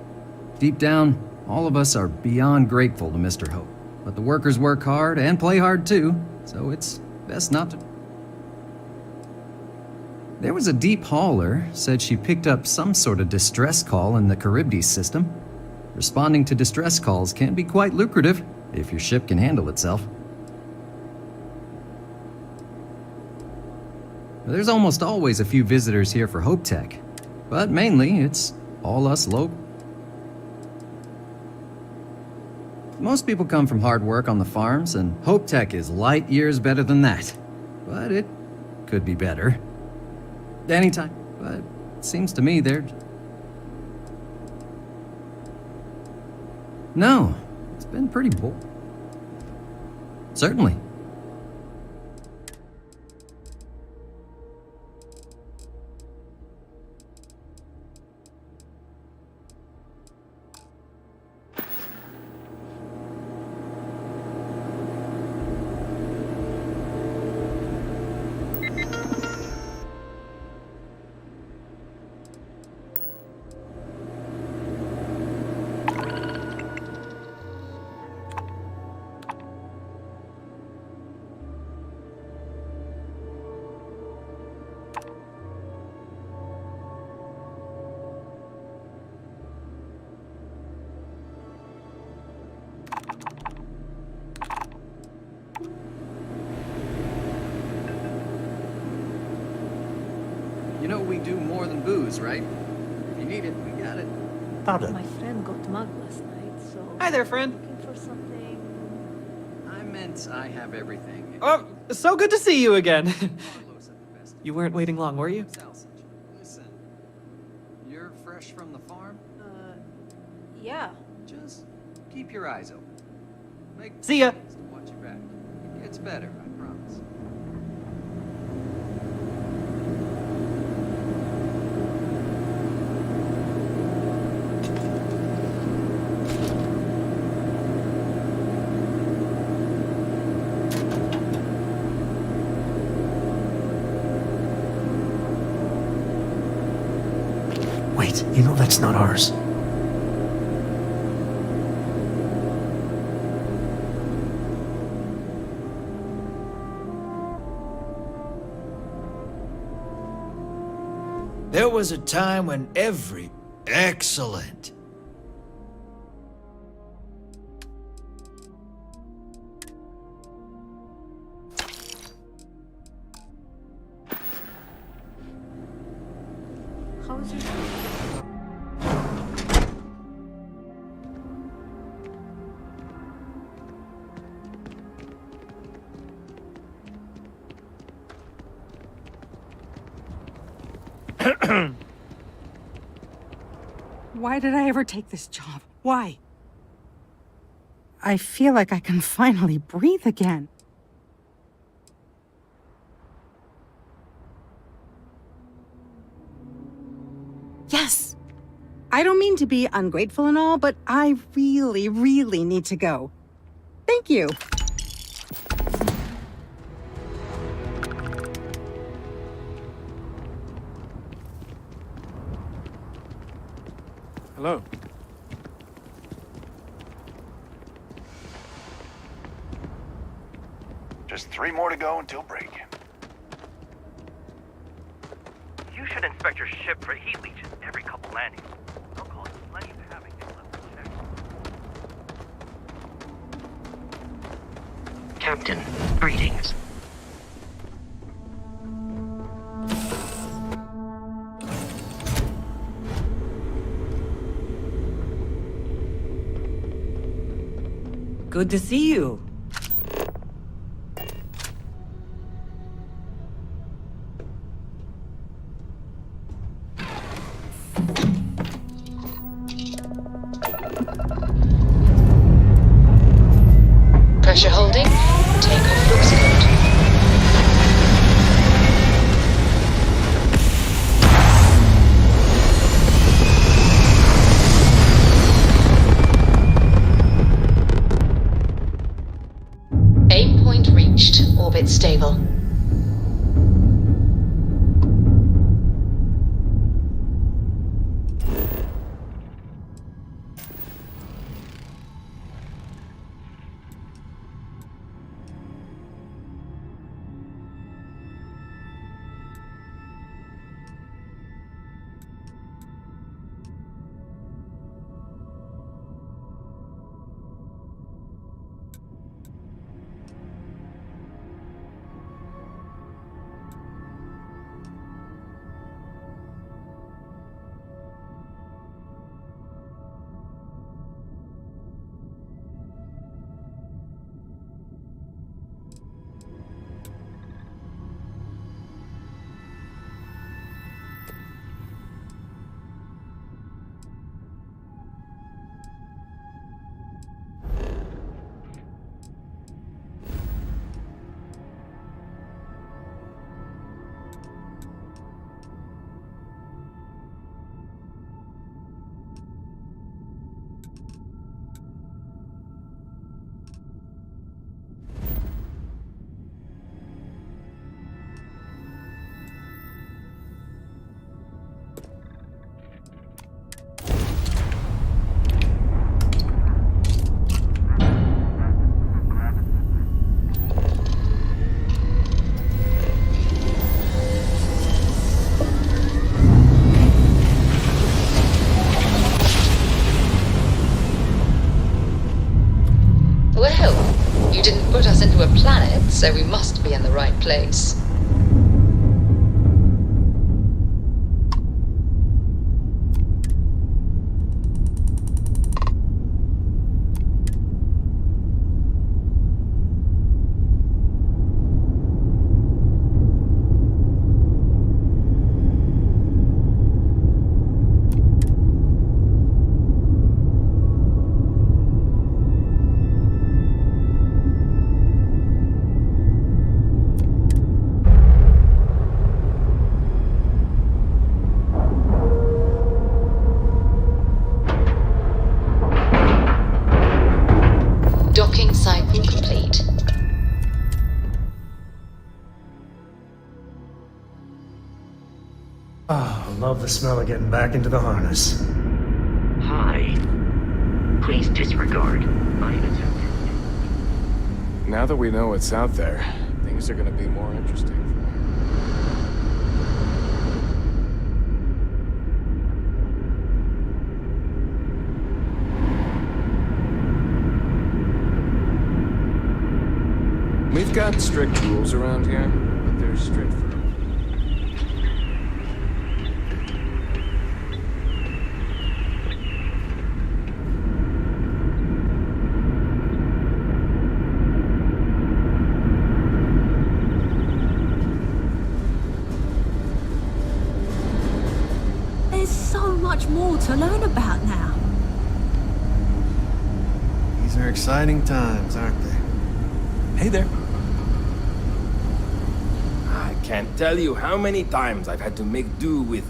Deep down, all of us are beyond grateful to Mr. Hope. But the workers work hard and play hard too, so it's best not to... There was a deep hauler, said she picked up some sort of distress call in the Charybdis system. Responding to distress calls can be quite lucrative, if your ship can handle itself. There's almost always a few visitors here for Hope Tech, but mainly it's all us local. Most people come from hard work on the farms, and Hope Tech is light years better than that. But it could be better. Anytime, but it seems to me they're... No, it's been pretty boring. Certainly. You know we do more than booze, right? If you need it, we got it. My friend got mugged last night, so... Hi there, friend. Looking for something... I meant I have everything. Oh, so good to see you again. You weren't waiting long, were you? Listen, you're fresh from the farm? Yeah. Just keep your eyes open. Make See ya. plans to watch your back. It gets better, I promise. Wait, you know that's not ours. There was a time when every... Excellent. How is it? Why did I ever take this job? Why? I feel like I can finally breathe again. Yes! I don't mean to be ungrateful and all, but I really, really need to go. Thank you. Hello. Just 3 more to go until break. You should inspect your ship for heat leeches every couple landings. They'll cause plenty of havoc in less check. Captain, greetings. Good to see you. Pressure holding. Takeoff looks good. Aim point reached. Orbit stable. Well, you didn't put us into a planet, so we must be in the right place. Docking cycle complete. Oh, I love the smell of getting back into the harness. Hi. Please disregard my attempt. Now that we know what's out there, things are gonna be more interesting. We've got strict rules around here, but they're strict for There's so much more to learn about now. These They're exciting times, aren't they? Hey there. I can't tell you how many times I've had to make do with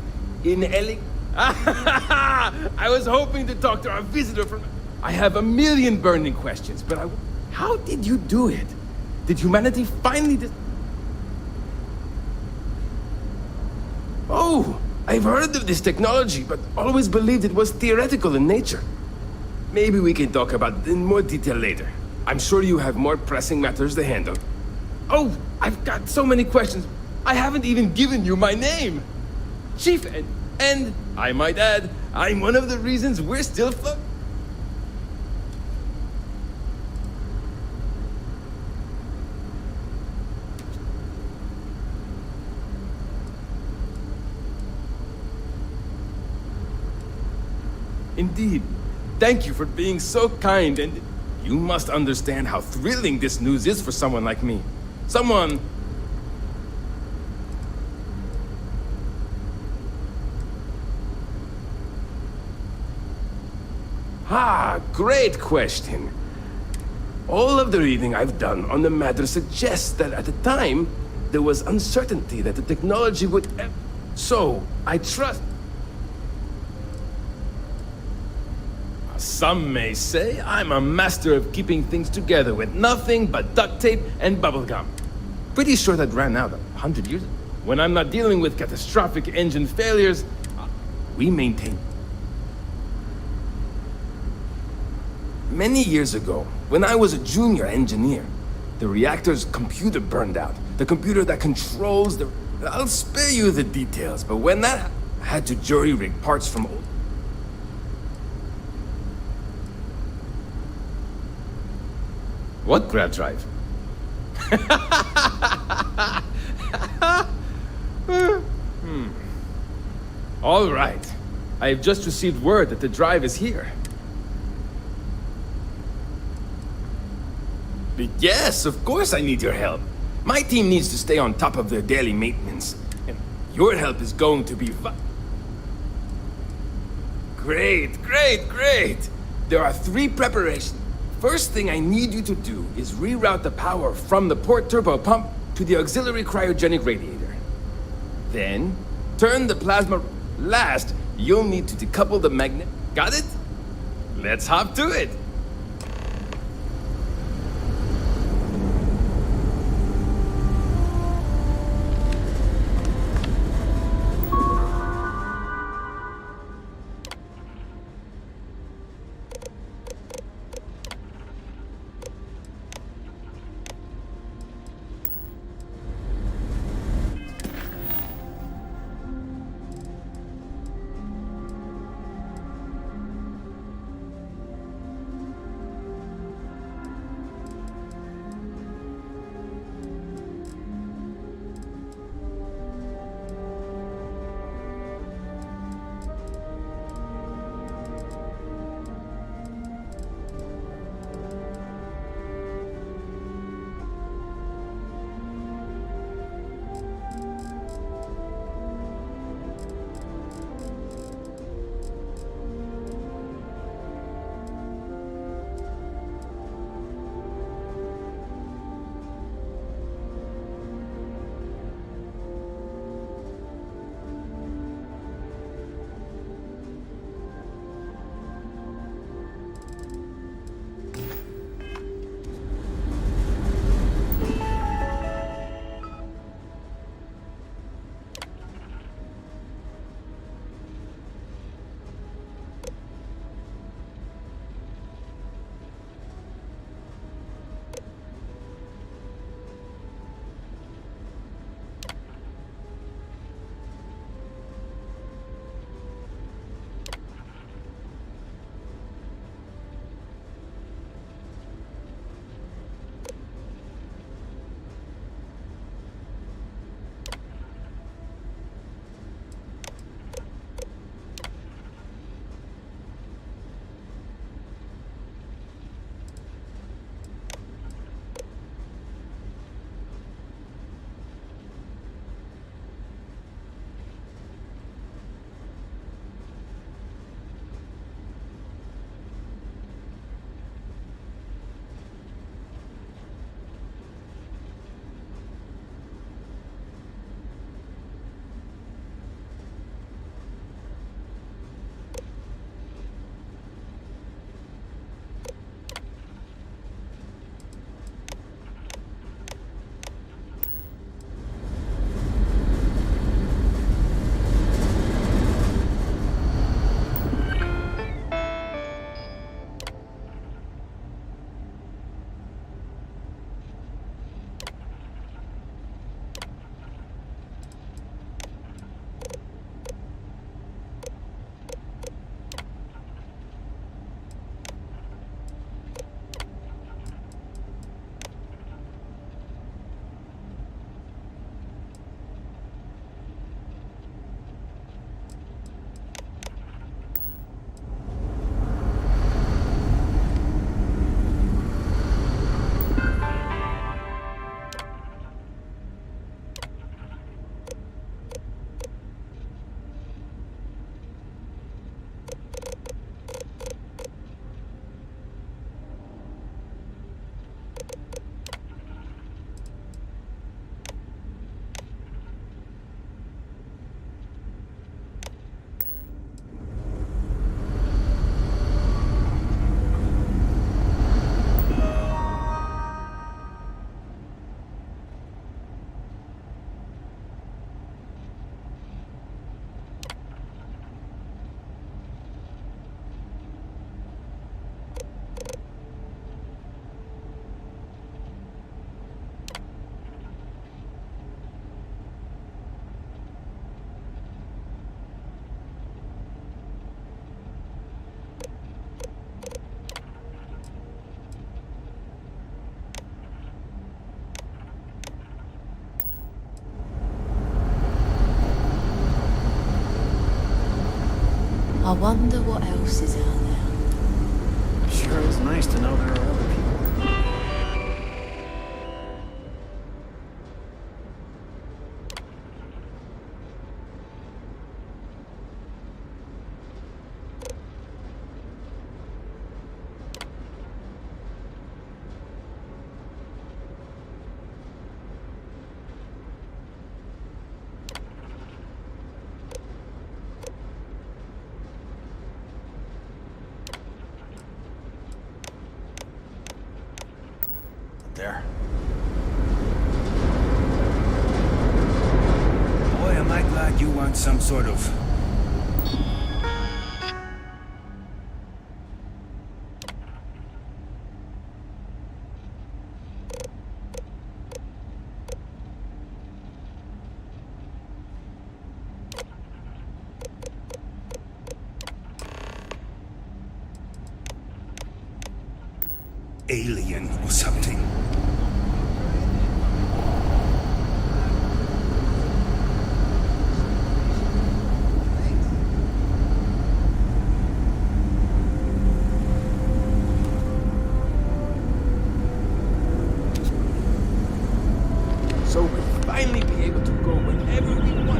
I was hoping to talk to our visitor from... I have a million burning questions, but how did you do it? Did humanity finally... Oh, I've heard of this technology, but always believed it was theoretical in nature. Maybe we can talk about it in more detail later. I'm sure you have more pressing matters to handle. Oh, I've got so many questions. I haven't even given you my name. Chief, and I might add, I'm one of the reasons we're still floating. Indeed. Thank you for being so kind, and you must understand how thrilling this news is for someone like me. Someone... Ah, great question. All of the reading I've done on the matter suggests that at the time, there was uncertainty that the technology would... So, I trust... Some may say I'm a master of keeping things together with nothing but duct tape and bubblegum. Pretty sure that ran out 100 years ago. When I'm not dealing with catastrophic engine failures, we maintain... Many years ago, when I was a junior engineer, the reactor's computer burned out. The computer that controls the... I'll spare you the details, but when that... I had to jury-rig parts from old... What grab drive? All right. I have just received word that the drive is here. Yes, of course I need your help. My team needs to stay on top of their daily maintenance, and your help is going to be Great, great, great! There are 3 preparations. First thing I need you to do is reroute the power from the port turbo pump to the auxiliary cryogenic radiator. Then, turn the plasma... Last, you'll need to decouple the magnet... Got it? Let's hop to it! wonder what else is out there. Sure is nice to know there are other people. There. Boy, am I glad you weren't some sort of... alien or something. So we'll finally be able to go whenever we want.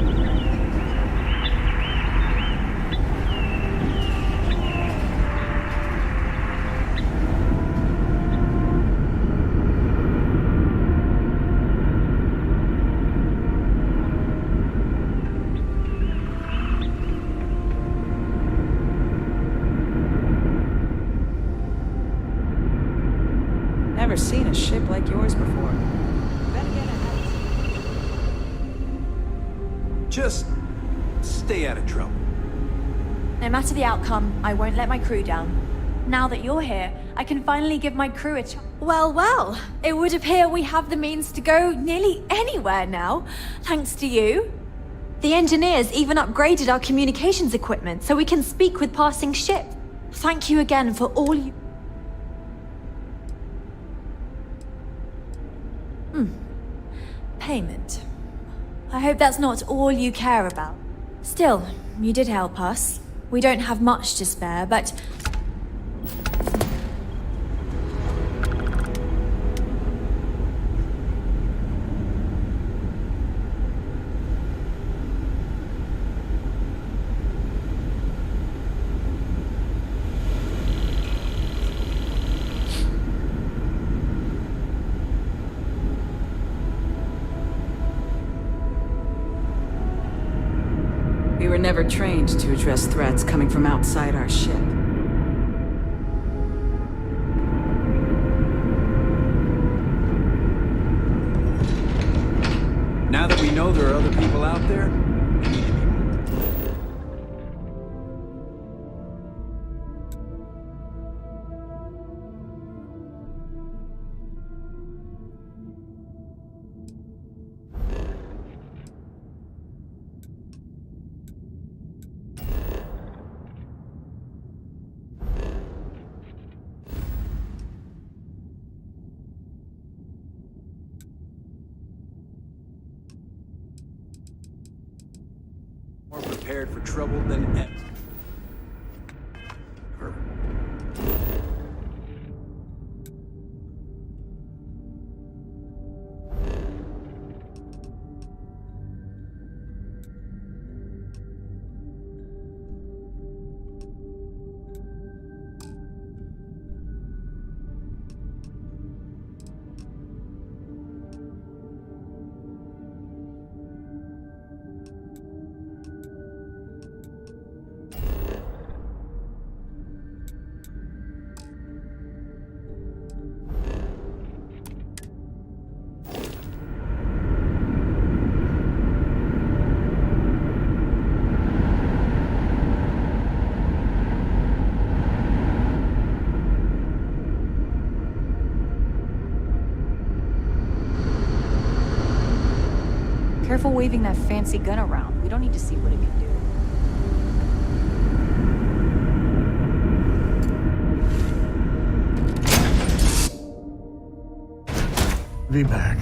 Never seen a ship like yours before. Just stay out of trouble. No matter the outcome, I won't let my crew down. Now that you're here, I can finally give my crew a chance. Well, well, it would appear we have the means to go nearly anywhere now, thanks to you. The engineers even upgraded our communications equipment so we can speak with passing ships. Thank you again for all you... Payment. I hope that's not all you care about. Still, you did help us. We don't have much to spare, but... We were never trained to address threats coming from outside our ship. Now that we know there are other people out there, more prepared for trouble than ever. Careful waving that fancy gun around. We don't need to see what it can do. Be back.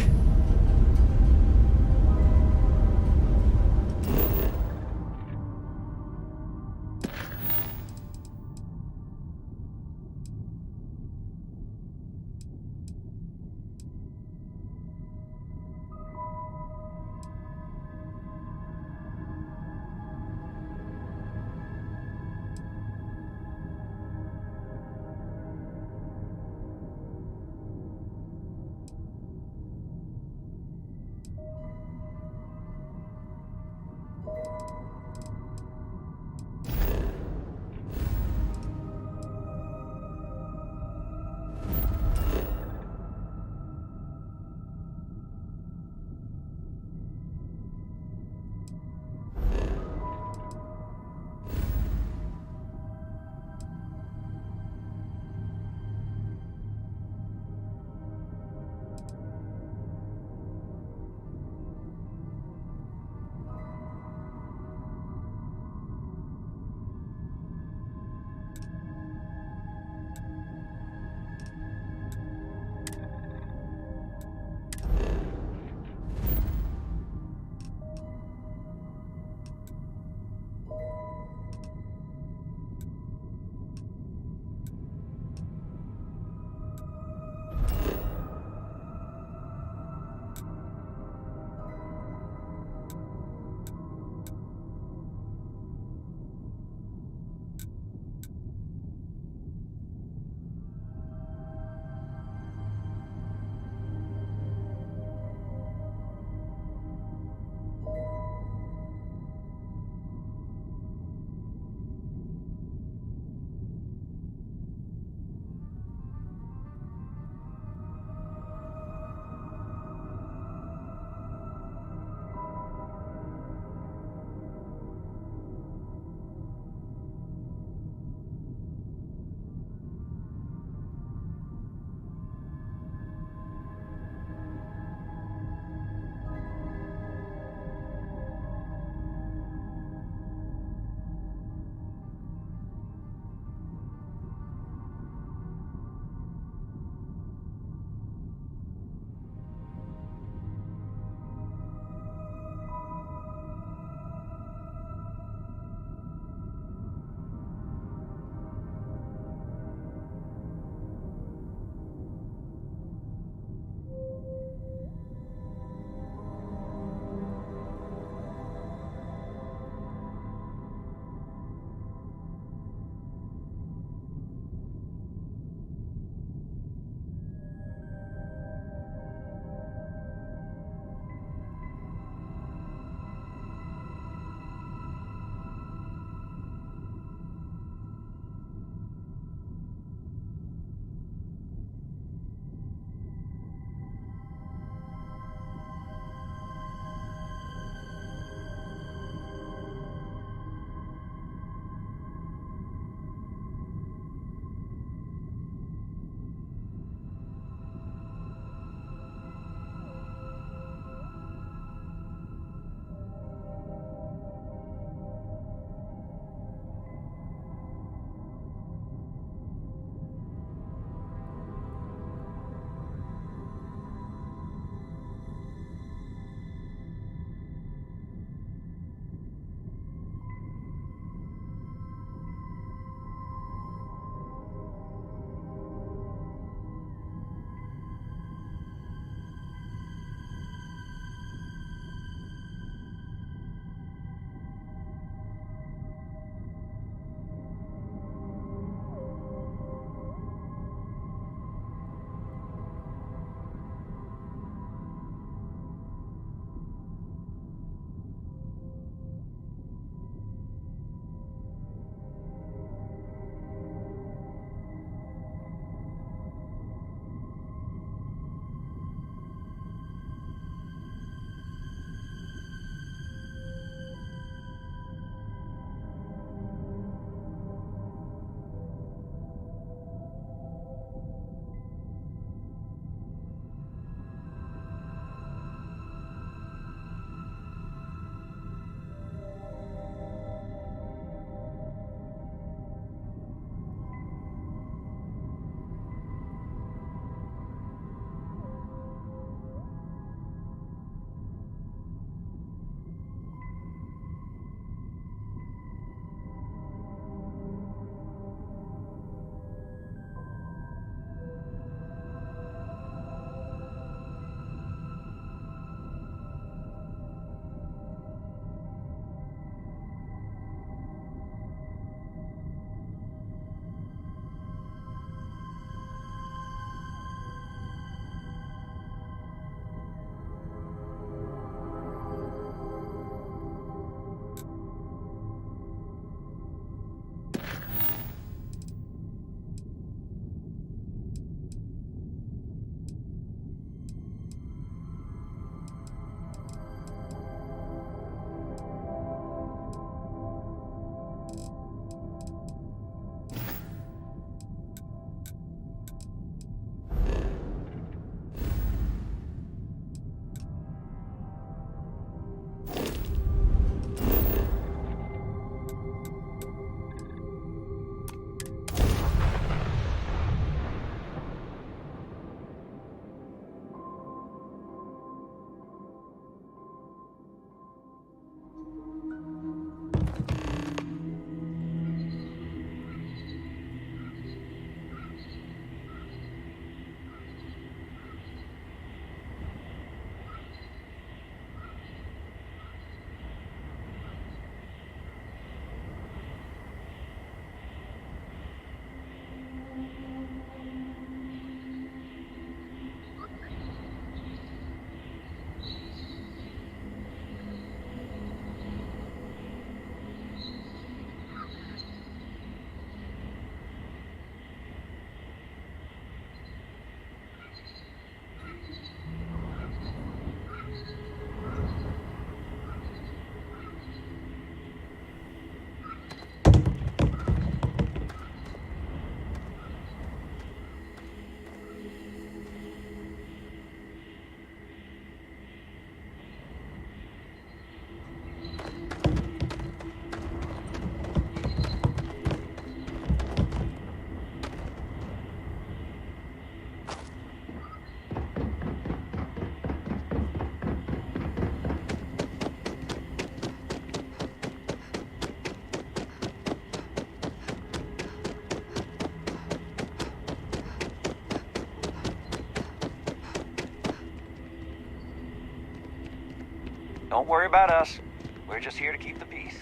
Don't worry about us. We're just here to keep the peace.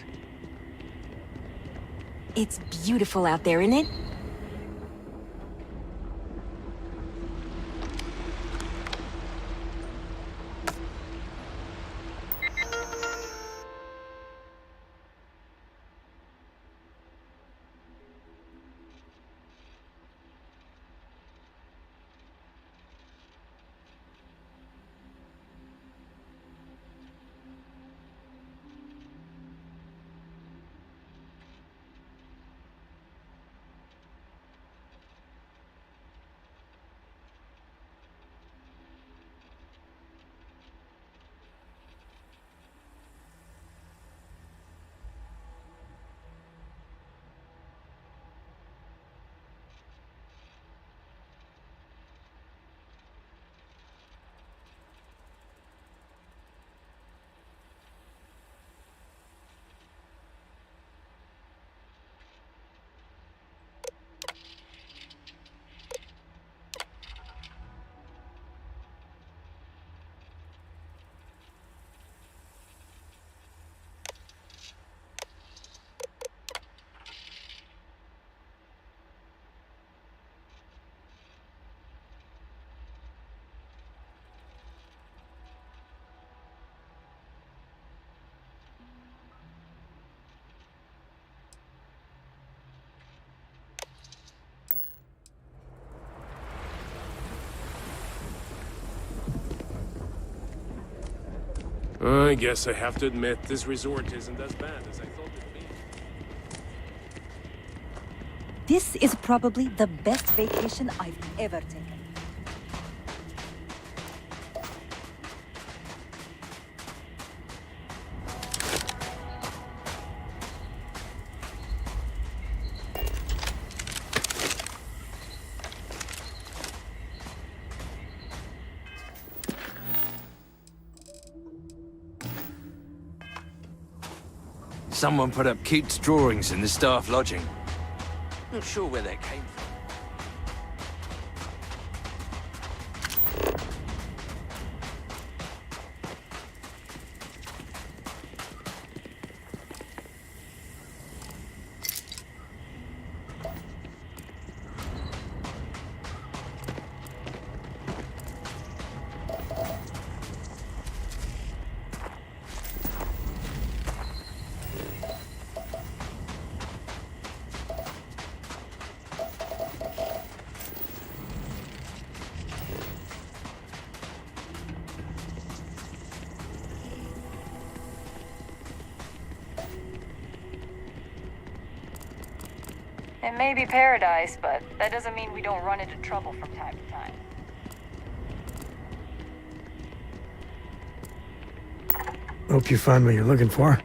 It's beautiful out there, isn't it? I guess I have to admit, this resort isn't as bad as I thought it'd be. This is probably the best vacation I've ever taken. Someone put up Keats' drawings in the staff lodging. Not sure where that came from. It may be paradise, but that doesn't mean we don't run into trouble from time to time. Hope you find what you're looking for.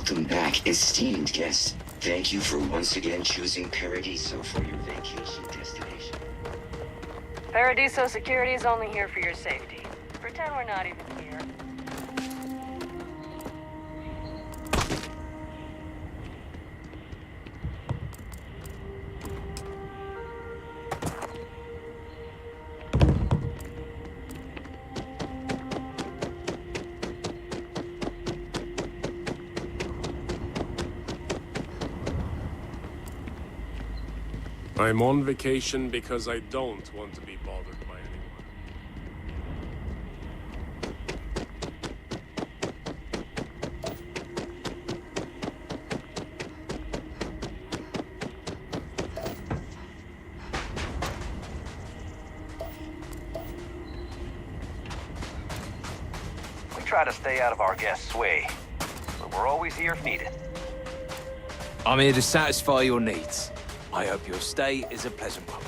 Welcome back, esteemed guests. Thank you for once again choosing Paradiso for your vacation destination. Paradiso security is only here for your safety. Pretend we're not even here. I'm on vacation because I don't want to be bothered by anyone. We try to stay out of our guests' way, but we're always here if needed. I'm here to satisfy your needs. I hope your stay is a pleasant one.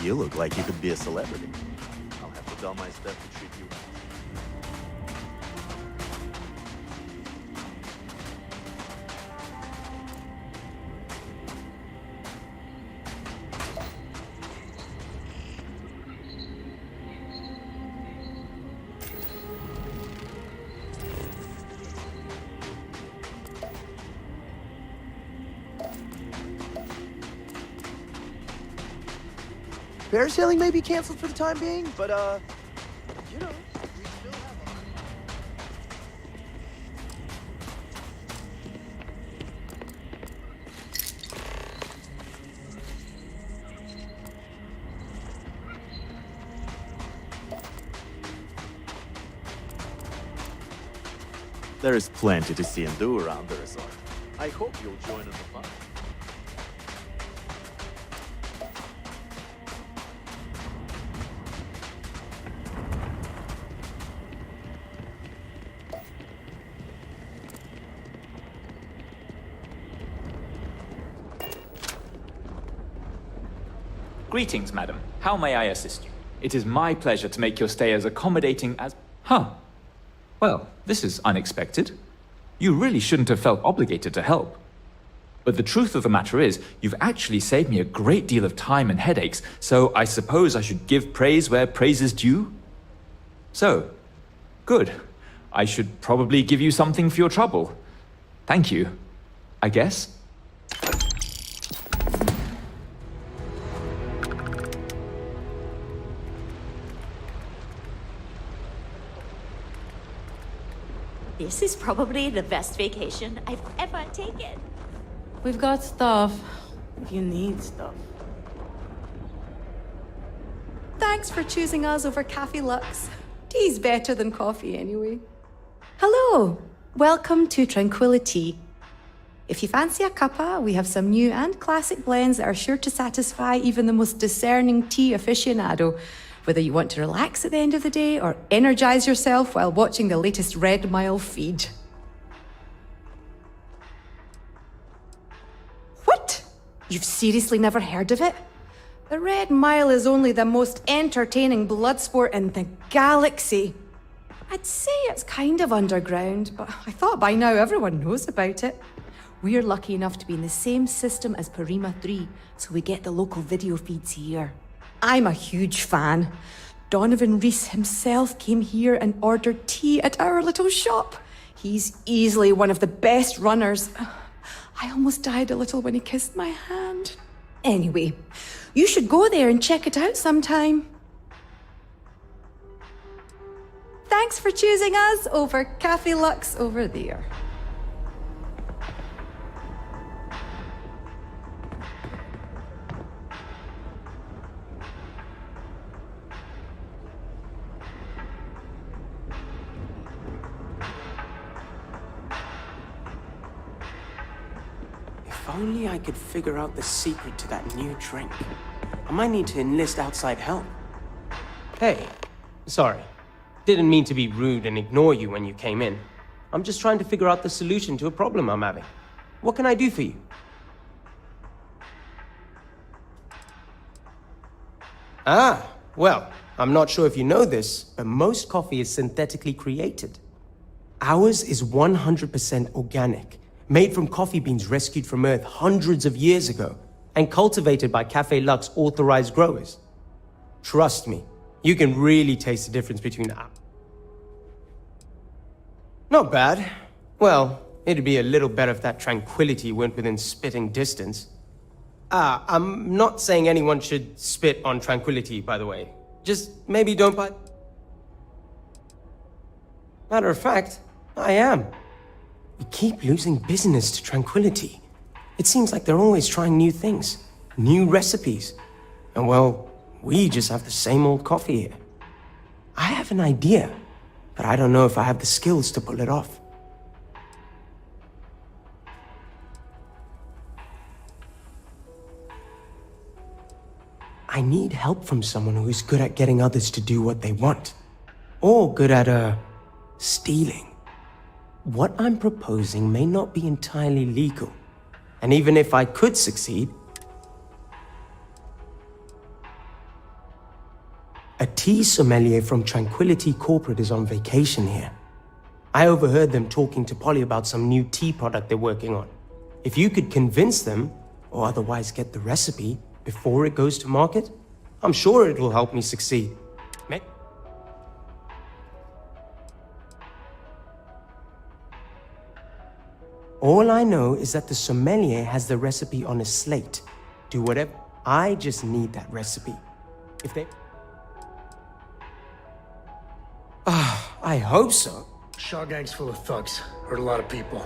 You look like you could be a celebrity. I'll have to tell my stuff to treat you. Parasailing may be canceled for the time being, but, you know, we still have There is plenty to see and do around the resort. I hope you'll join in the fun. Greetings, madam. How may I assist you? It is my pleasure to make your stay as accommodating as... Huh. Well, this is unexpected. You really shouldn't have felt obligated to help. But the truth of the matter is, you've actually saved me a great deal of time and headaches, so I suppose I should give praise where praise is due? So, good. I should probably give you something for your trouble. Thank you, I guess. This is probably the best vacation I've ever taken. We've got stuff. If you need stuff. Thanks for choosing us over Cafe Lux. Tea's better than coffee anyway. Hello! Welcome to Tranquility. If you fancy a cuppa, we have some new and classic blends that are sure to satisfy even the most discerning tea aficionado, whether you want to relax at the end of the day or energize yourself while watching the latest Red Mile feed. What? You've seriously never heard of it? The Red Mile is only the most entertaining blood sport in the galaxy. I'd say it's kind of underground, but I thought by now everyone knows about it. We're lucky enough to be in the same system as Parima 3, so we get the local video feeds here. I'm a huge fan. Donovan Reese himself came here and ordered tea at our little shop. He's easily one of the best runners. I almost died a little when he kissed my hand. Anyway, you should go there and check it out sometime. Thanks for choosing us over Cafe Lux over there. If only I could figure out the secret to that new drink. I might need to enlist outside help. Hey, sorry. Didn't mean to be rude and ignore you when you came in. I'm just trying to figure out the solution to a problem I'm having. What can I do for you? Ah, well, I'm not sure if you know this, but most coffee is synthetically created. Ours is 100% organic, made from coffee beans rescued from Earth hundreds of years ago, and cultivated by Cafe Lux authorized growers. Trust me, you can really taste the difference between the Not bad. Well, it'd be a little better if that tranquility went within spitting distance. I'm not saying anyone should spit on tranquility, by the way. Just maybe don't buy... Matter of fact, I am. We keep losing business to tranquility. It seems like they're always trying new things, new recipes. And well, we just have the same old coffee here. I have an idea, but I don't know if I have the skills to pull it off. I need help from someone who's good at getting others to do what they want. Or good at, stealing. What I'm proposing may not be entirely legal. And even if I could succeed, a tea sommelier from Tranquility Corporate is on vacation here. I overheard them talking to Polly about some new tea product they're working on. If you could convince them, or otherwise get the recipe, before it goes to market, I'm sure it will help me succeed. All I know is that the sommelier has the recipe on a slate. Do whatever. I just need that recipe. If they... I hope so. Shaw Gang's full of thugs. Hurt a lot of people.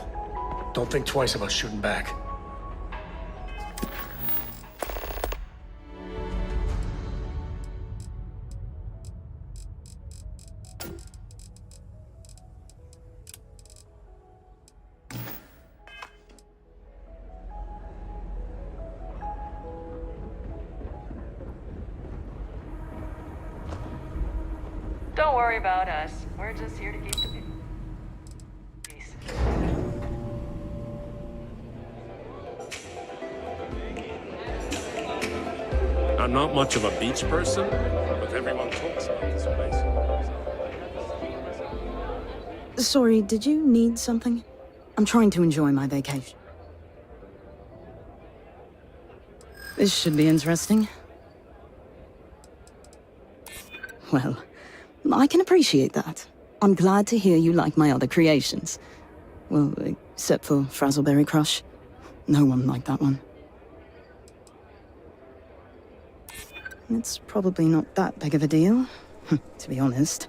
Don't think twice about shooting back. Don't worry about us. We're just here to keep the peace. I'm not much of a beach person, but everyone talks about this place. Sorry, did you need something? I'm trying to enjoy my vacation. This should be interesting. Well, I can appreciate that. I'm glad to hear you like my other creations. Well, except for Frazzleberry Crush. No one liked that one. It's probably not that big of a deal, to be honest.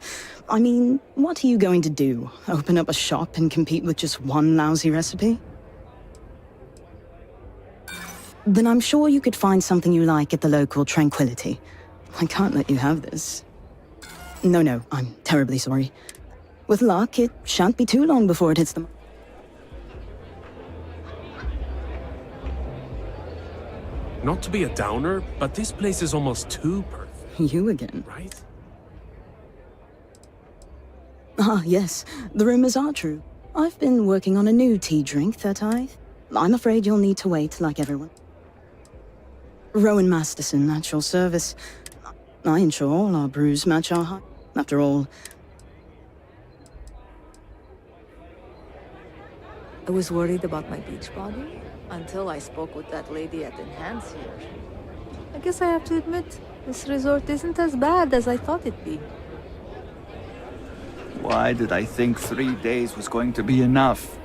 I mean, what are you going to do? Open up a shop and compete with just one lousy recipe? Then I'm sure you could find something you like at the local Tranquility. I can't let you have this. No, I'm terribly sorry. With luck, it shan't be too long before it hits the... Not to be a downer, but this place is almost too perfect. You again. Right? Ah, yes. The rumors are true. I've been working on a new tea drink that I'm afraid you'll need to wait like everyone. Rowan Masterson, at your service. I ensure all our brews match our height. After all, I was worried about my beach body until I spoke with that lady at Enhance here. I guess I have to admit, this resort isn't as bad as I thought it'd be. Why did I think 3 days was going to be enough?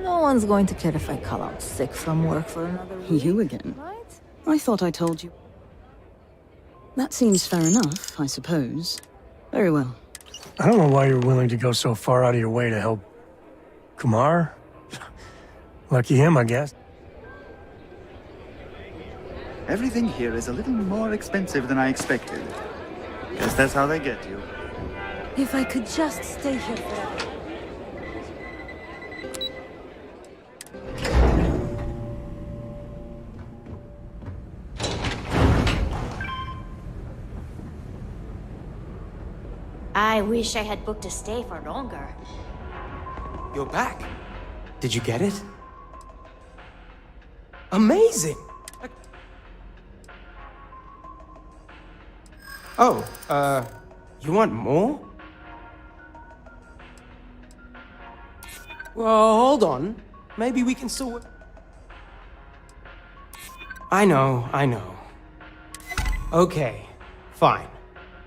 No one's going to care if I call out sick from work for another week. you again. I thought I told you. That seems fair enough, I suppose. Very well. I don't know why you're willing to go so far out of your way to help Kumar. Lucky him, I guess. Everything here is a little more expensive than I expected. Guess that's how they get you. If I could just stay here forever. I wish I had booked a stay for longer. You're back. Did you get it? Amazing! Oh, you want more? Well, hold on. Maybe we can still... I know. Okay, fine.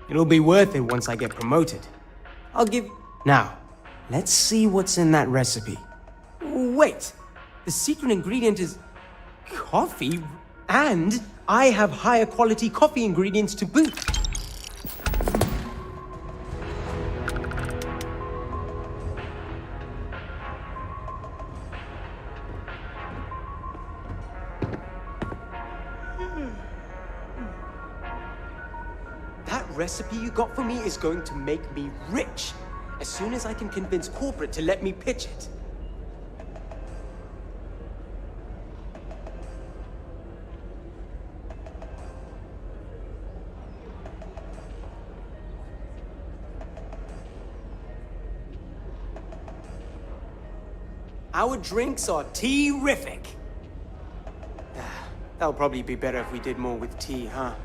It'll be worth it once I get promoted. I'll give... Now, let's see what's in that recipe. Wait, the secret ingredient is... coffee? And I have higher quality coffee ingredients to boot. That recipe you got for me is going to make me rich. As soon as I can convince corporate to let me pitch it. Our drinks are tea-rific. That'll probably be better if we did more with tea, huh?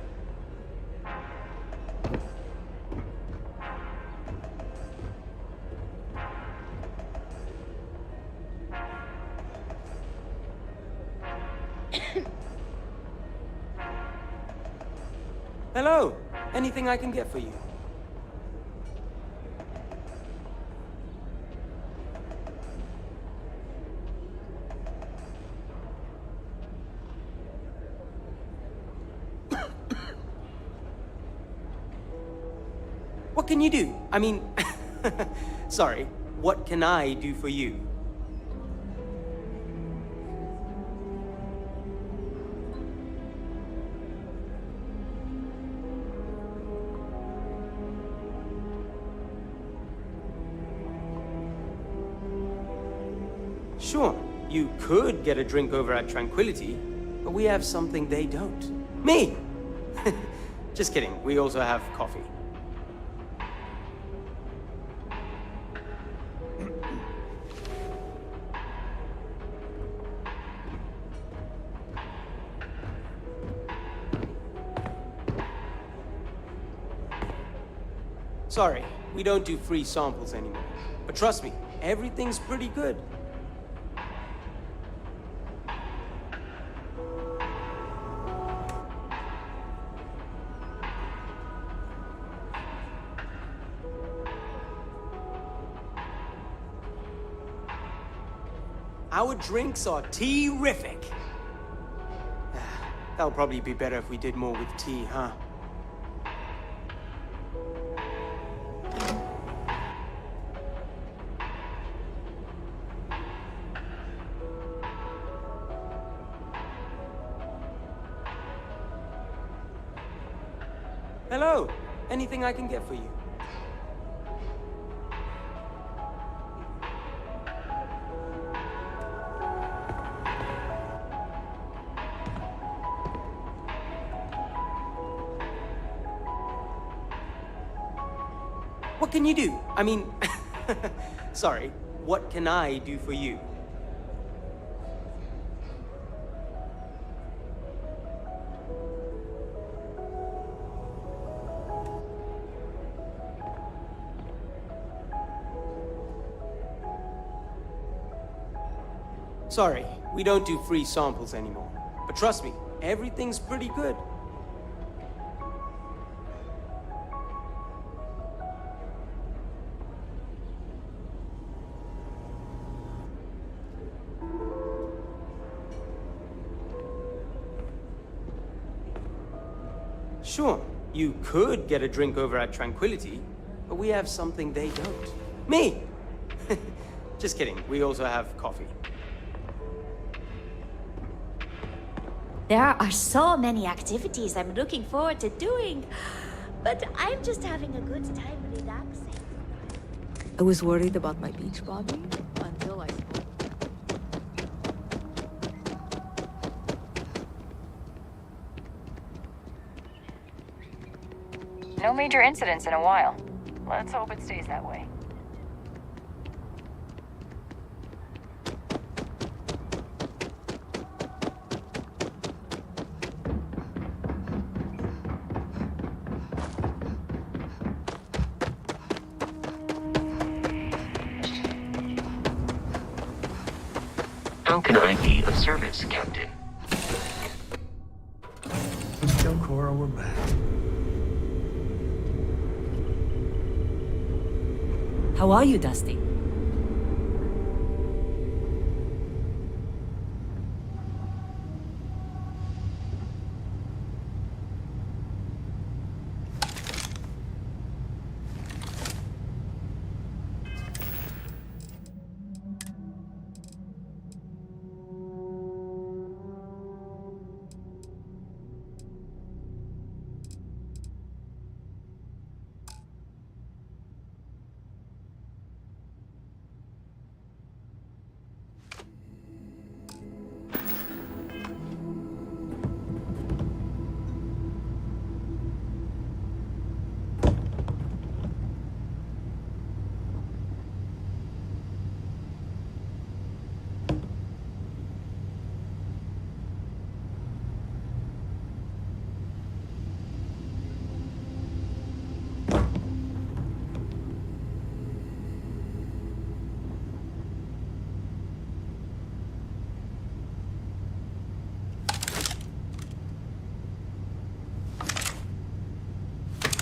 Hello. Anything I can get for you? What can you do? I mean, sorry, what can I do for you? Sure, you could get a drink over at Tranquility, but we have something they don't. Me! Just kidding, we also have coffee. Sorry, we don't do free samples anymore. But trust me, everything's pretty good. Our drinks are tea-rific. That'll probably be better if we did more with tea, huh? Hello. Anything I can get for you? What can you do? I mean, sorry, what can I do for you? Sorry, we don't do free samples anymore. But trust me, everything's pretty good. Sure, you could get a drink over at Tranquility, but we have something they don't. Me! Just kidding, we also have coffee. There are so many activities I'm looking forward to doing, but I'm just having a good time relaxing. I was worried about my beach body until I spoke. No major incidents in a while. Let's hope it stays that way. How can I be of service, Captain? Let's tell Cora we're back. How are you, Dusty?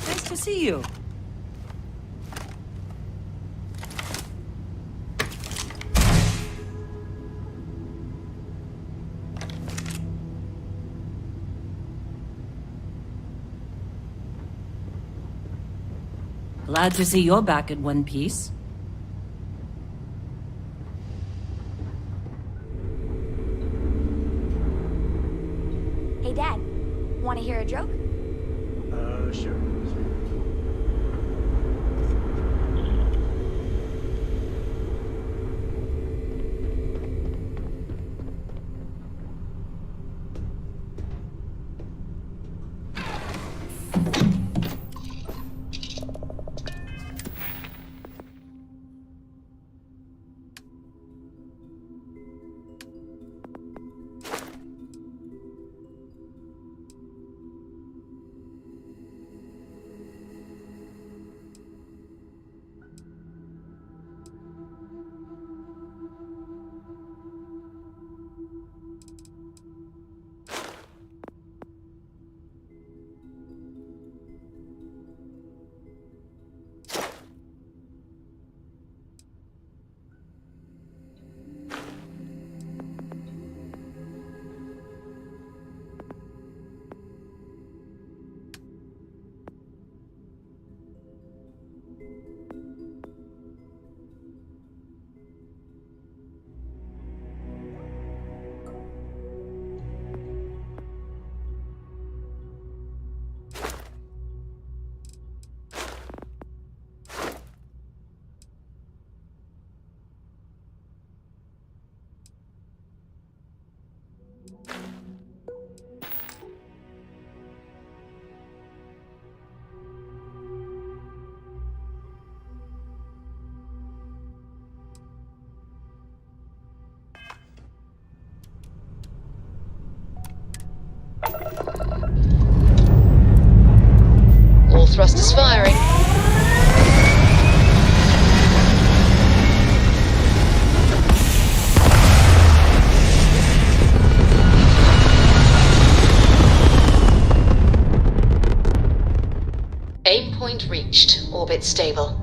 Nice to see you. Glad to see you're back in one piece. Hey, Dad. Want to hear a joke? Sure. All thrusters firing. Orbit stable.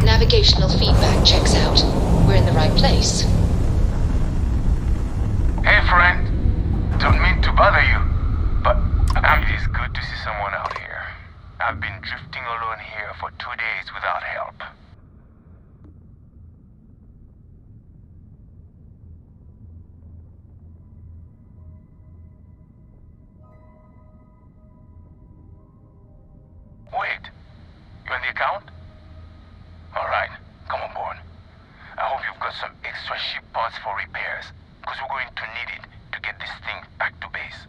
Navigational feedback checks out. We're in the right place. Hey, friend. Don't mean to bother you, but it is good to see someone out here. I've been drifting alone here for 2 days without help. Wait, you on the account? Alright, come on board. I hope you've got some extra ship parts for repairs, because we're going to need it to get this thing back to base.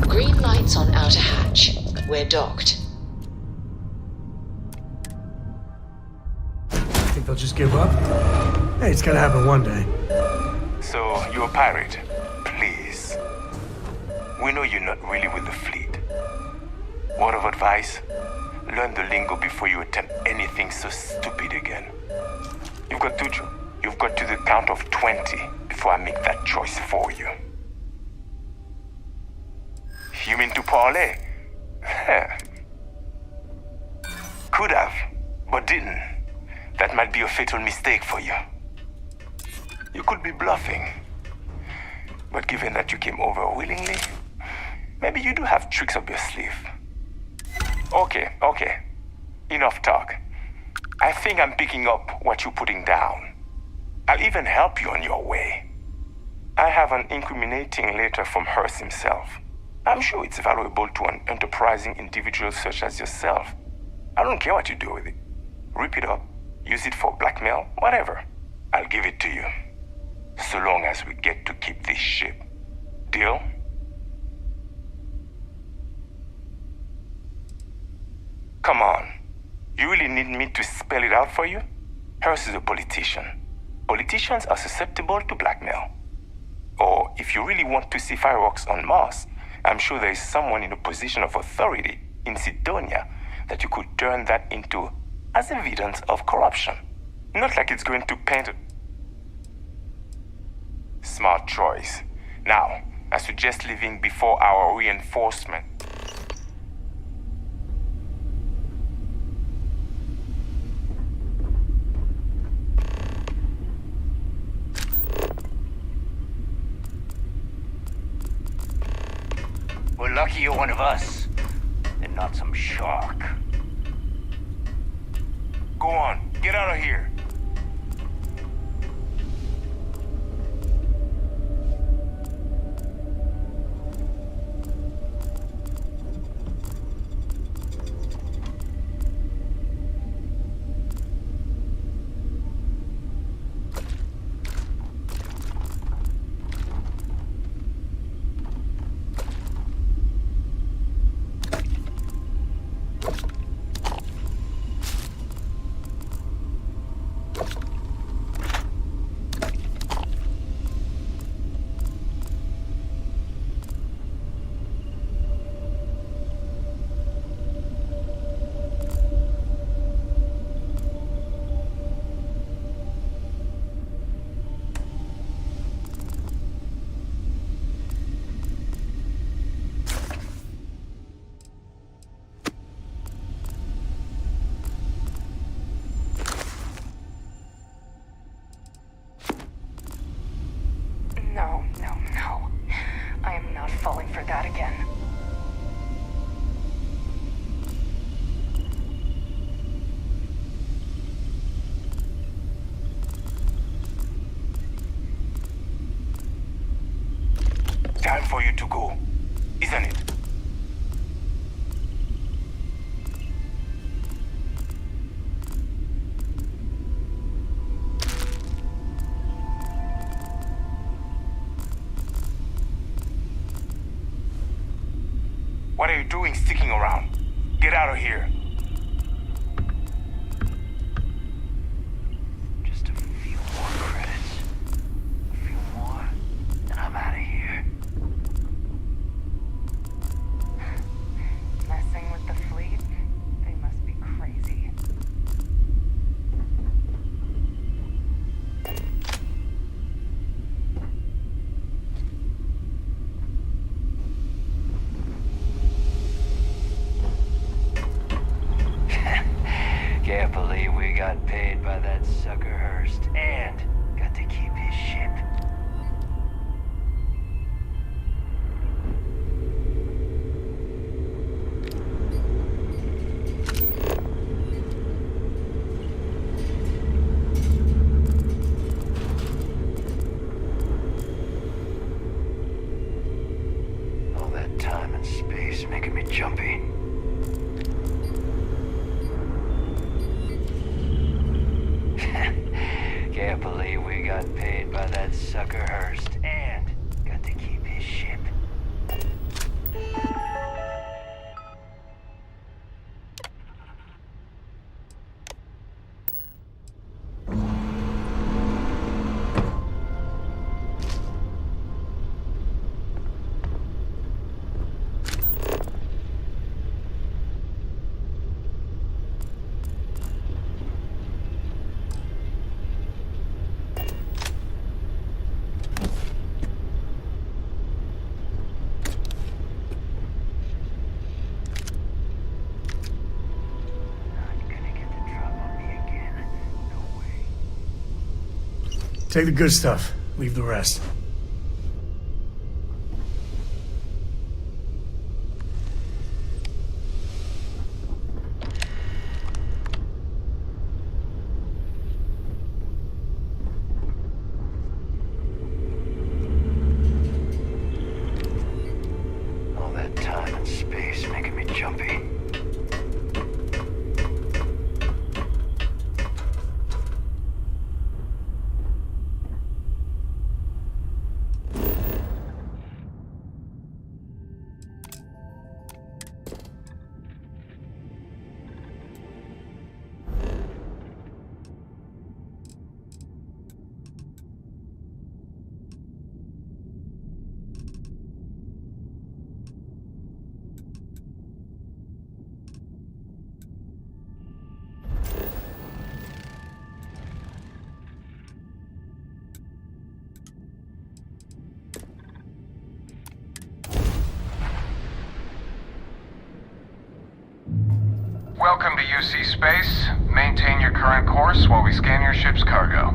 Green lights on outer hatch. We're docked. Think they'll just give up? Hey, it's gotta happen one day. So, you're a pirate. Please. We know you're not really with the fleet. Word of advice? Learn the lingo before you attempt anything so stupid again. You've got to the count of 20 before I make that choice for you. You mean to parlay? Could have, but didn't. That might be a fatal mistake for you. You could be bluffing. But given that you came over willingly, maybe you do have tricks up your sleeve. Okay. Enough talk. I think I'm picking up what you're putting down. I'll even help you on your way. I have an incriminating letter from Hearst himself. I'm sure it's valuable to an enterprising individual such as yourself. I don't care what you do with it. Rip it up. Use it for blackmail, whatever. I'll give it to you. So long as we get to keep this ship. Deal? Come on. You really need me to spell it out for you? Hearst is a politician. Politicians are susceptible to blackmail. Or if you really want to see fireworks on Mars, I'm sure there is someone in a position of authority in Sidonia that you could turn that into as evidence of corruption. Not like it's going to paint a... Smart choice. Now, I suggest leaving before our reinforcement. We're lucky you're one of us, and not some shark. Go on, get out of here. for you to go, isn't it? What are you doing sticking around? Get out of here. Just a few more credits. A few more, and I'm out of here. Messing with the fleet? They must be crazy. Can't believe we got paid by that sucker Hurst and got to keep his ship. All that time and space making me jumpy. Can't believe we got paid by that sucker Hurst and got to keep his ship. Take the good stuff. Leave the rest. All that time and space making me jumpy. Welcome to UC Space. Maintain your current course while we scan your ship's cargo.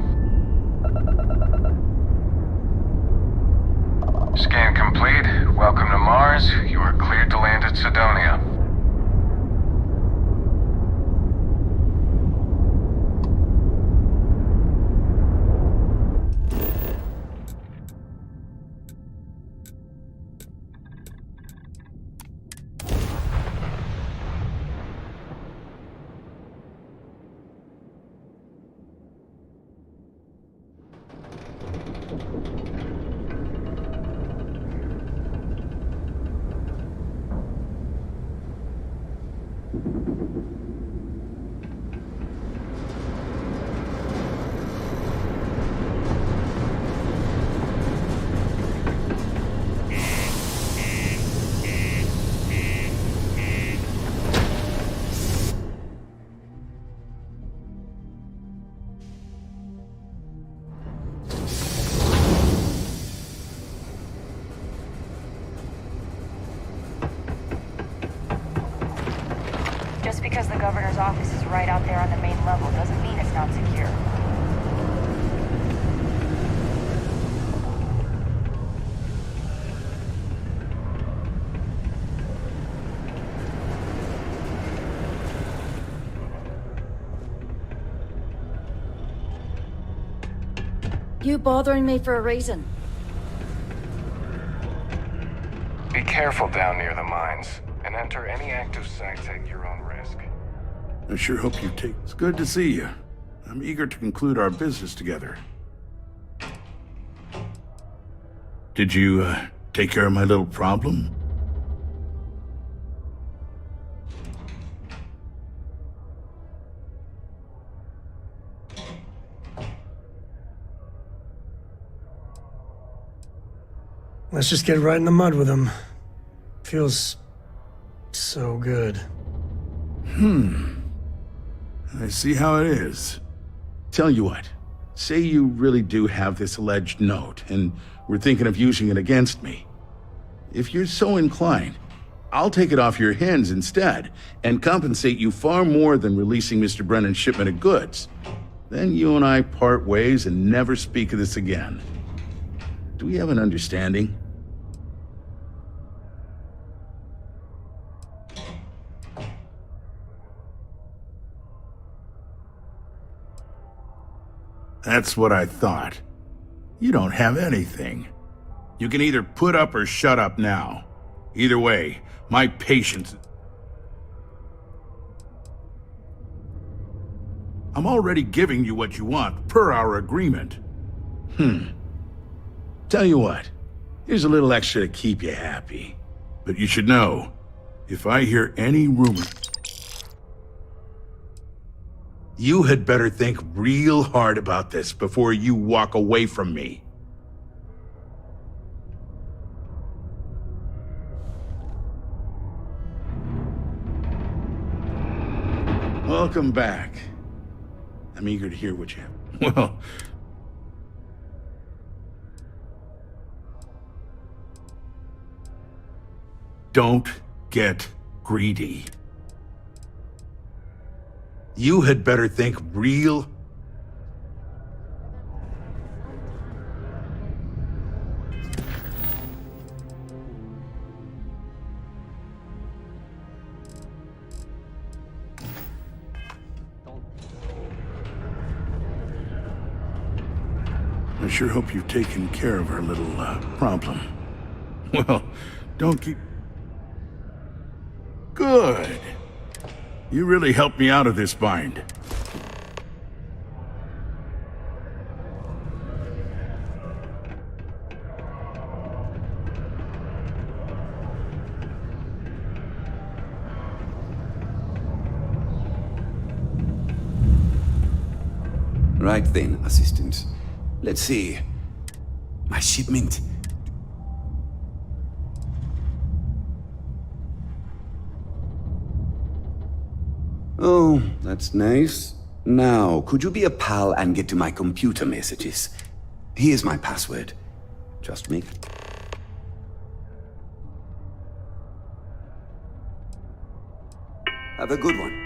Scan complete. Welcome to Mars. You are cleared to land at Sidonia. Just because the governor's office is right out there on the main level doesn't mean it's not secure. You bothering me for a reason? careful down near the mines, and enter any active sites at your own risk. I sure hope you take... It's good to see you. I'm eager to conclude our business together. Did you, take care of my little problem? Let's just get right in the mud with him. Feels so good. I see how it is. Tell you what, say you really do have this alleged note, and we're thinking of using it against me. If you're so inclined, I'll take it off your hands instead, and compensate you far more than releasing Mr. Brennan's shipment of goods. Then you and I part ways and never speak of this again. Do we have an understanding? That's what I thought. You don't have anything. You can either put up or shut up now. Either way, my patience... I'm already giving you what you want, per our agreement. Tell you what, here's a little extra to keep you happy. But you should know, if I hear any rumors... You had better think real hard about this before you walk away from me. Welcome back. I'm eager to hear what you have. Well... Don't get greedy. You had better think real... I sure hope you've taken care of our little, problem. Well, don't keep... Good. You really helped me out of this bind. Right then, Assistant. Let's see. My shipment. Oh, that's nice. Now, could you be a pal and get to my computer messages? Here's my password. Just me. Have a good one.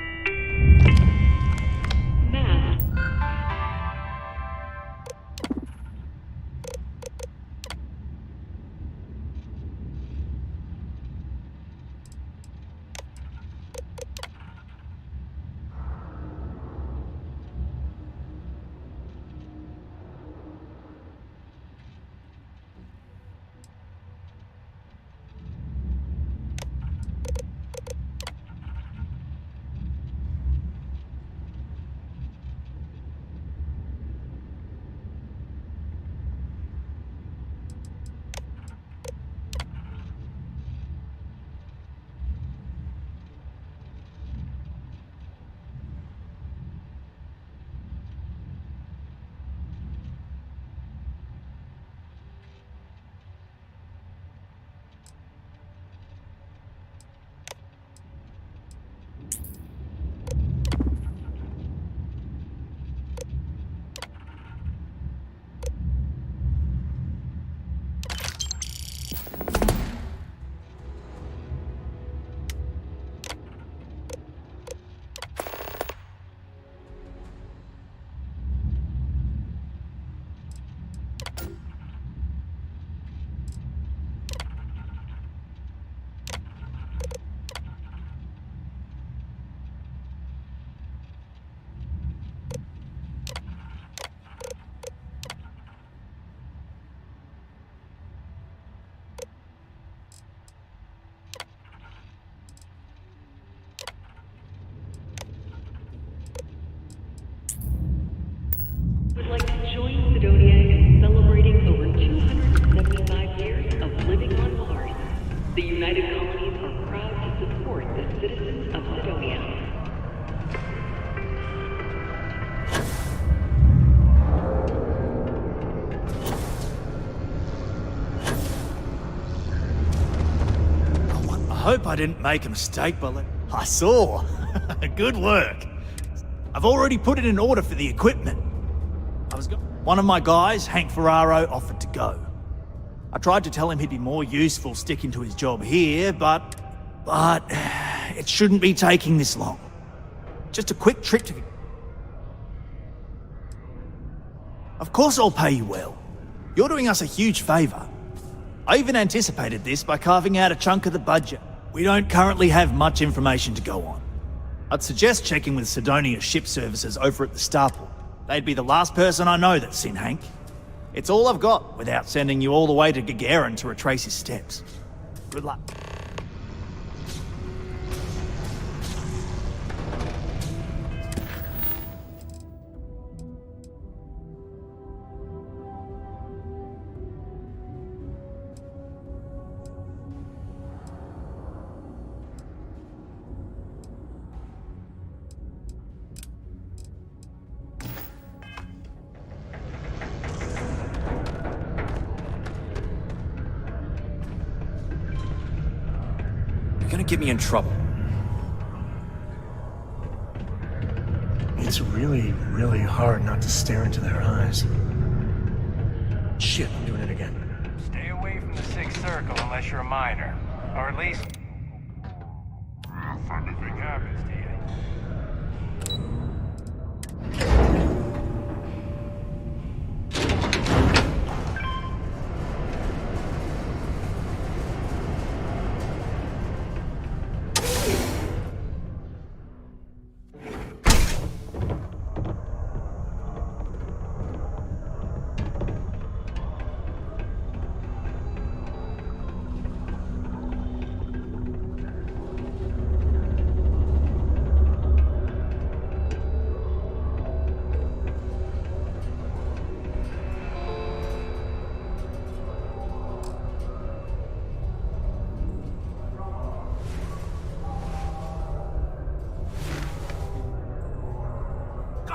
hope I didn't make a mistake, but I saw. Good work. I've already put it in order for the equipment. One of my guys, Hank Ferraro, offered to go. I tried to tell him he'd be more useful sticking to his job here, but it shouldn't be taking this long. Just a quick trip to... Of course I'll pay you well. You're doing us a huge favor. I even anticipated this by carving out a chunk of the budget. We don't currently have much information to go on. I'd suggest checking with Sidonia's ship services over at the starport. They'd be the last person I know that's seen Hank. It's all I've got without sending you all the way to Gagarin to retrace his steps. Good luck. You're gonna get me in trouble. It's really, really hard not to stare into their eyes. Shit, I'm doing it again. Stay away from the Sixth Circle unless you're a minor. Or at least... if anything happens to you.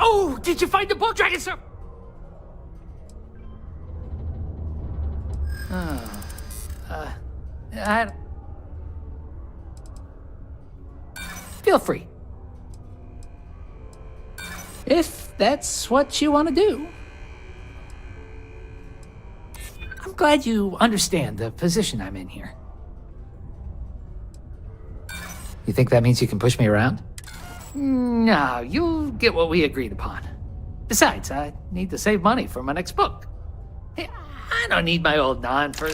Oh, did you find the boat dragon, sir? Feel free. If that's what you want to do. I'm glad you understand the position I'm in here. You think that means you can push me around? No, you'll get what we agreed upon. Besides, I need to save money for my next book. Hey, I don't need my old non for...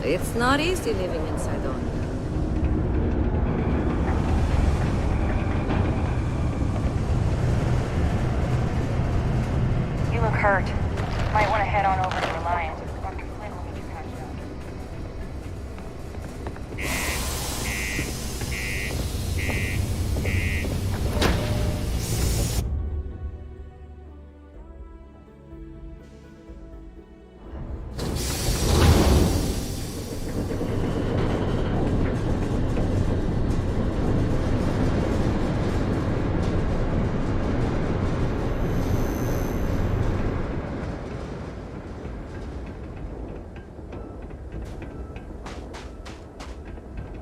It's not easy living in Sidonia. You look hurt. Might want to head on over to the Alliance. Dr. Flynn will get you patched up.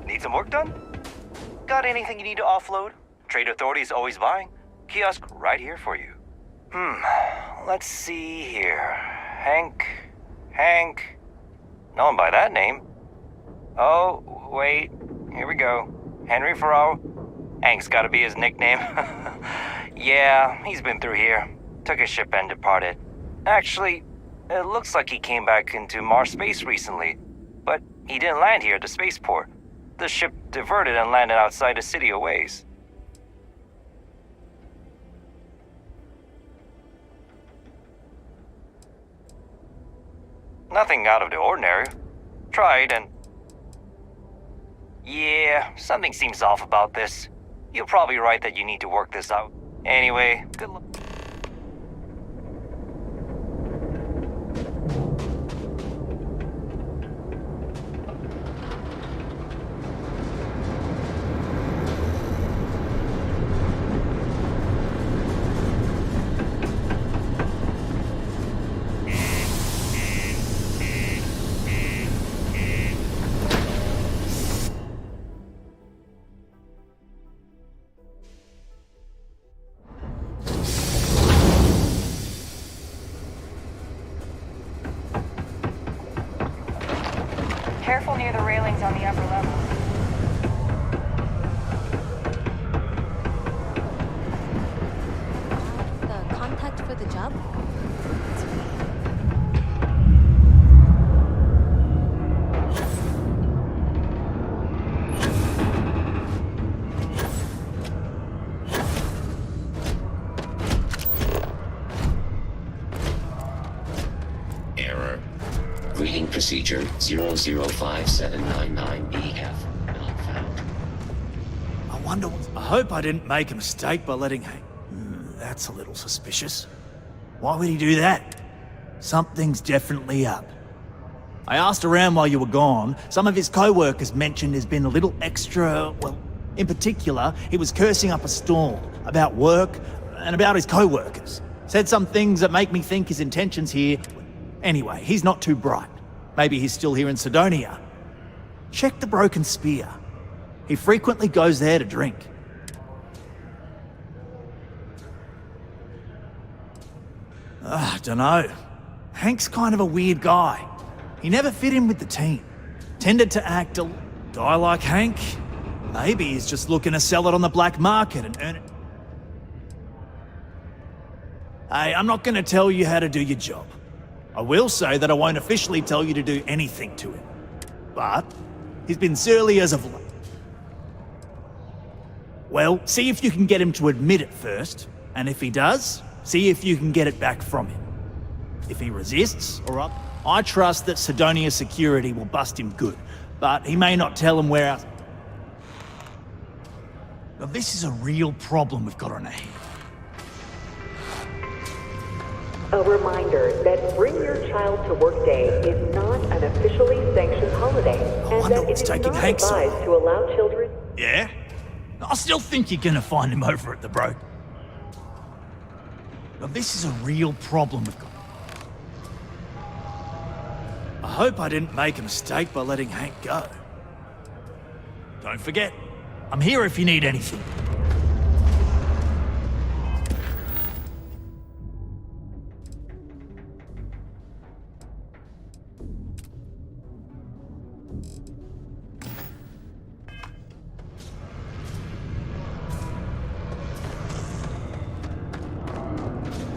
Need some work done? Got anything you need to offload? Trade Authority is always buying. Kiosk right here for you. Let's see here. Hank. No one by that name. Oh, wait. Here we go. Henry Ferraro. Hank's gotta be his nickname. Yeah, he's been through here. Took his ship and departed. Actually, it looks like he came back into Mars space recently. But he didn't land here at the spaceport. the ship diverted and landed outside the city a ways. Nothing out of the ordinary. Tried and... Yeah, something seems off about this. You're probably right that you need to work this out. Anyway, good luck. Careful near the railings on the upper level. The contact for the job? Error. Reading procedure 005799BF. Not found. I wonder what... I hope I didn't make a mistake by letting Hank... that's a little suspicious. Why would he do that? Something's definitely up. I asked around while you were gone. Some of his co-workers mentioned there's been a little extra... Well, in particular, he was cursing up a storm about work and about his co-workers. Said some things that make me think his intentions here... Anyway, he's not too bright. Maybe he's still here in Sidonia. Check the Broken Spear. He frequently goes there to drink. Dunno. Hank's kind of a weird guy. He never fit in with the team. Tended to act a guy like Hank. Maybe he's just looking to sell it on the black market and earn it. Hey, I'm not going to tell you how to do your job. I will say that I won't officially tell you to do anything to him. But he's been surly as of late. Well, see if you can get him to admit it first, and if he does, see if you can get it back from him. If he resists, or up, I trust that Sidonia security will bust him good, but he may not tell him where else. Now, this is a real problem we've got on our hands. A reminder that Bring Your Child to Work Day is not an officially sanctioned holiday, and that it is not advised to allow children... Yeah? I still think you're gonna find him over at the Broke. Now, this is a real problem we've got. I hope I didn't make a mistake by letting Hank go. Don't forget, I'm here if you need anything.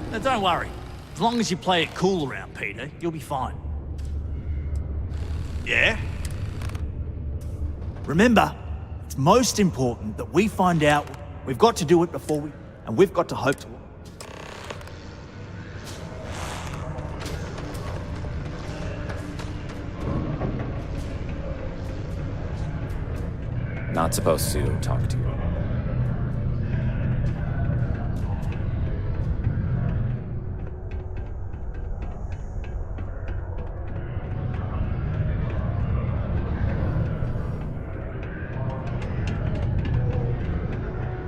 Now, don't worry. As long as you play it cool around Peter, you'll be fine. Yeah? Remember, it's most important that we find out. We've got to do it before we... And we've got to hope to... Not supposed to talk to you.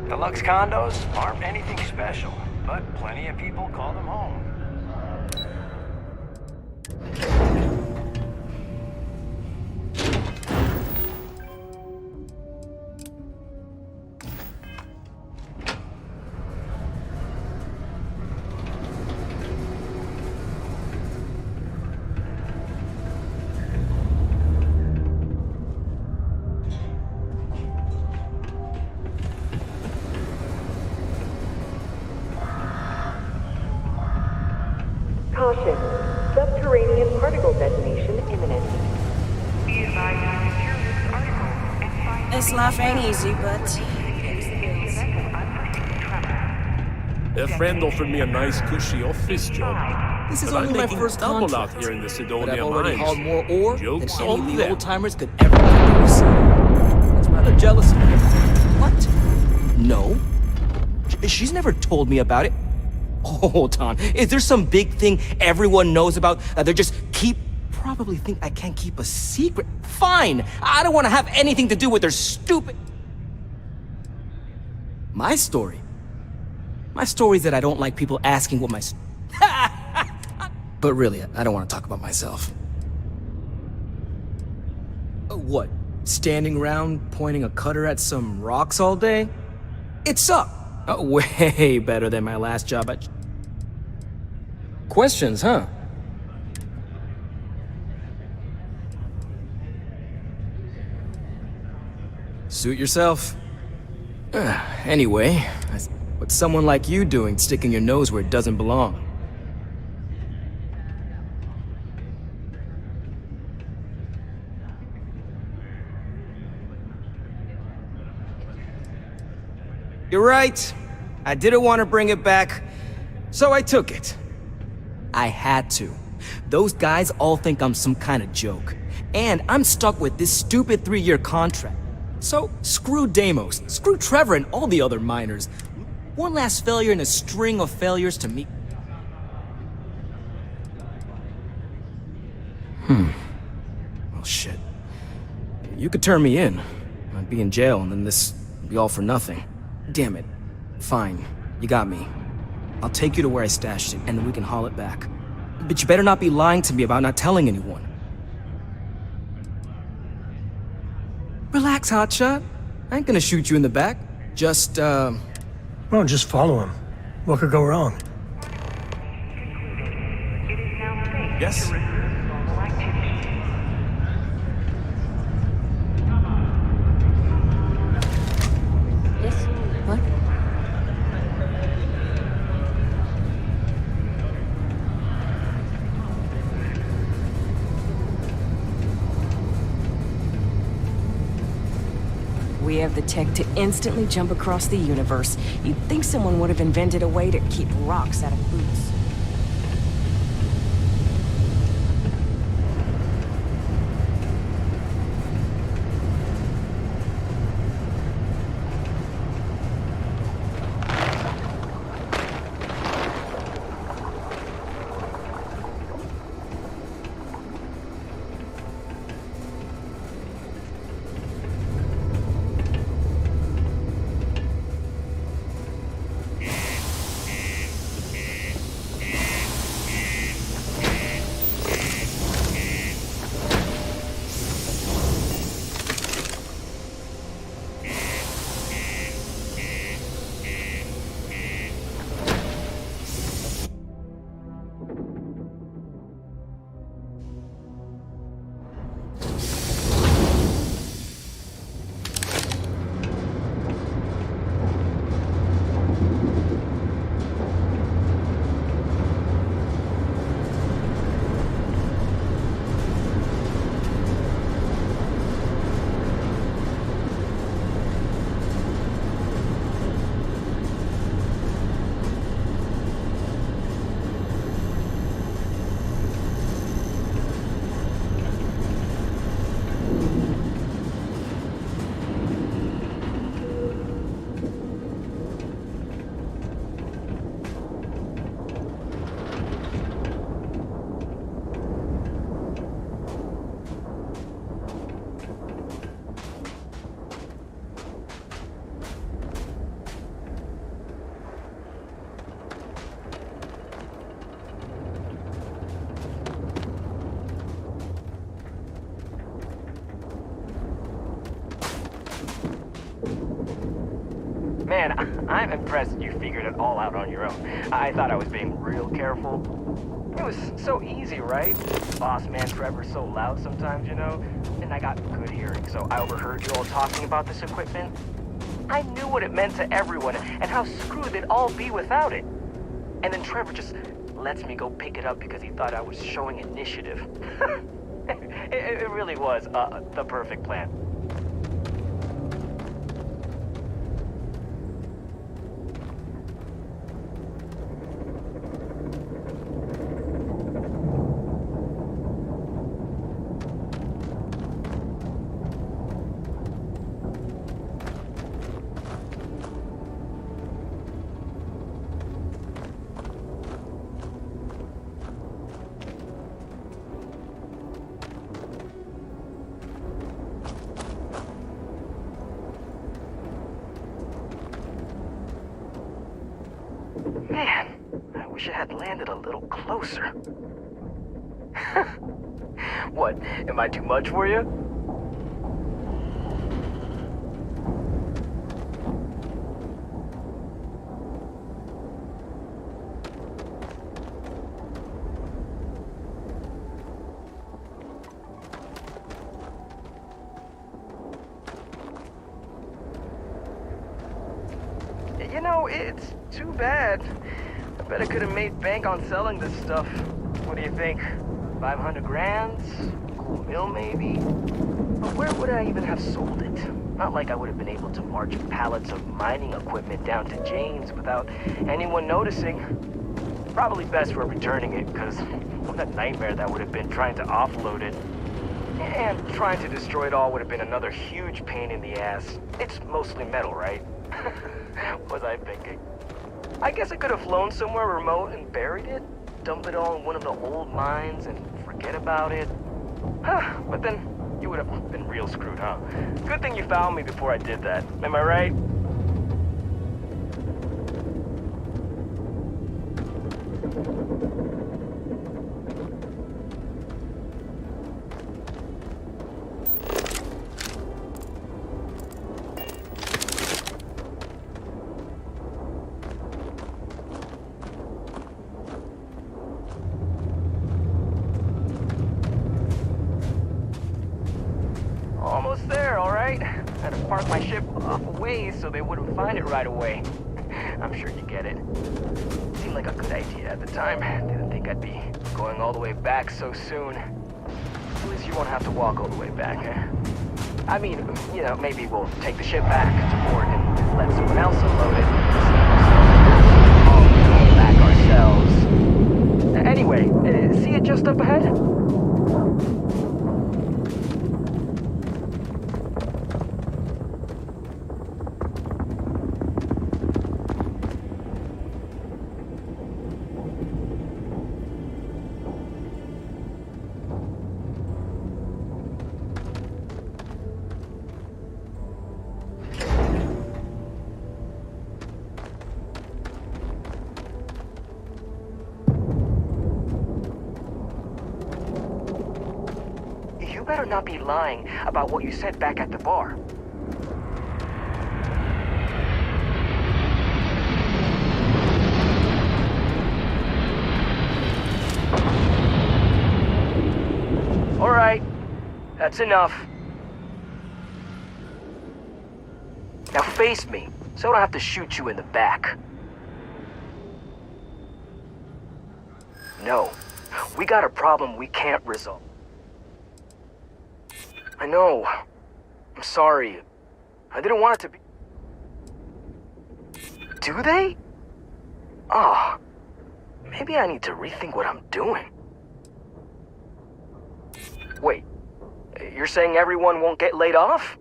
Deluxe condos aren't anything special, but plenty of people call them home. Caution. Subterranean particle detonation imminent. Be advised to secure this article and This life ain't easy, but A friend offered me a nice, cushy office job. This is but only I'm my making first double contract, out here in the but Sidonia I've already mines. hauled more ore Jokes than any on of the them. old-timers could ever produce. That's rather jealous of me. What? No. She's never told me about it. Hold on. Is there some big thing everyone knows about that they just probably think I can't keep a secret? Fine. I don't want to have anything to do with their stupid... My story? My story is that I don't like people asking what my... But really, I don't want to talk about myself. What? Standing around pointing a cutter at some rocks all day? It sucked. Way better than my last job at... Questions, huh? Suit yourself. Anyway, what's someone like you doing sticking your nose where it doesn't belong? You're right. I didn't want to bring it back, so I took it. I had to. Those guys all think I'm some kind of joke. And I'm stuck with this stupid 3-year contract. So, screw Deimos, screw Trevor and all the other miners. One last failure in a string of failures to me. Well, shit. You could turn me in. I'd be in jail and then this would be all for nothing. Damn it. Fine. You got me. I'll take you to where I stashed it, and then we can haul it back. But you better not be lying to me about not telling anyone. Relax, hotshot. I ain't gonna shoot you in the back. Just, Well, just follow him. What could go wrong? Yes? Yes? What? we have the tech to instantly jump across the universe. You'd think someone would have invented a way to keep rocks out of boots. Man, I'm impressed you figured it all out on your own. I thought I was being real careful. It was so easy, right? Boss man Trevor's so loud sometimes, you know? And I got good hearing, so I overheard you all talking about this equipment. I knew what it meant to everyone and how screwed they'd all be without it. And then Trevor just lets me go pick it up because he thought I was showing initiative. It really was the perfect plan. Man, I wish it had landed a little closer. What, am I too much for you? You know, it's too bad. I bet I could have made bank on selling this stuff. What do you think? 500 grand? Cool mill, maybe? But where would I even have sold it? Not like I would have been able to march pallets of mining equipment down to James without anyone noticing. Probably best for returning it, because what a nightmare that would have been trying to offload it. And trying to destroy it all would have been another huge pain in the ass. It's mostly metal, right? Was I thinking? I guess I could have flown somewhere remote and buried it, dump it all in one of the old mines and forget about it. But then you would have been real screwed, huh? Good thing you found me before I did that. Am I right? Almost there, all right? Had to park my ship off a ways so they wouldn't find it right away. I'm sure you get it. Seemed like a good idea at the time. Didn't think I'd be going all the way back so soon. At least you won't have to walk all the way back, huh? I mean, you know, maybe we'll take the ship back to port and let someone else unload it. All back ourselves. Anyway, see it just up ahead? You better not be lying about what you said back at the bar. All right, that's enough. Now face me, so I don't have to shoot you in the back. No, we got a problem we can't resolve. I know. I'm sorry. I didn't want it to be... Do they? Oh. Maybe I need to rethink what I'm doing. Wait. You're saying everyone won't get laid off?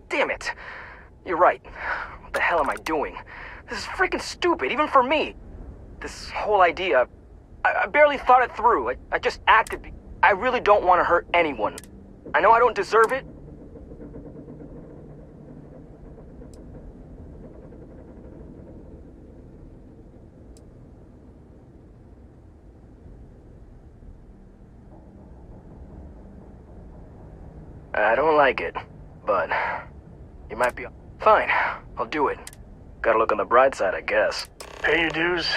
Damn it. You're right. What the hell am I doing? This is freaking stupid, even for me. This whole idea... I barely thought it through. I just acted... I really don't want to hurt anyone. I know I don't deserve it. I don't like it, but you might be... Fine, I'll do it. Gotta look on the bright side, I guess. Pay your dues,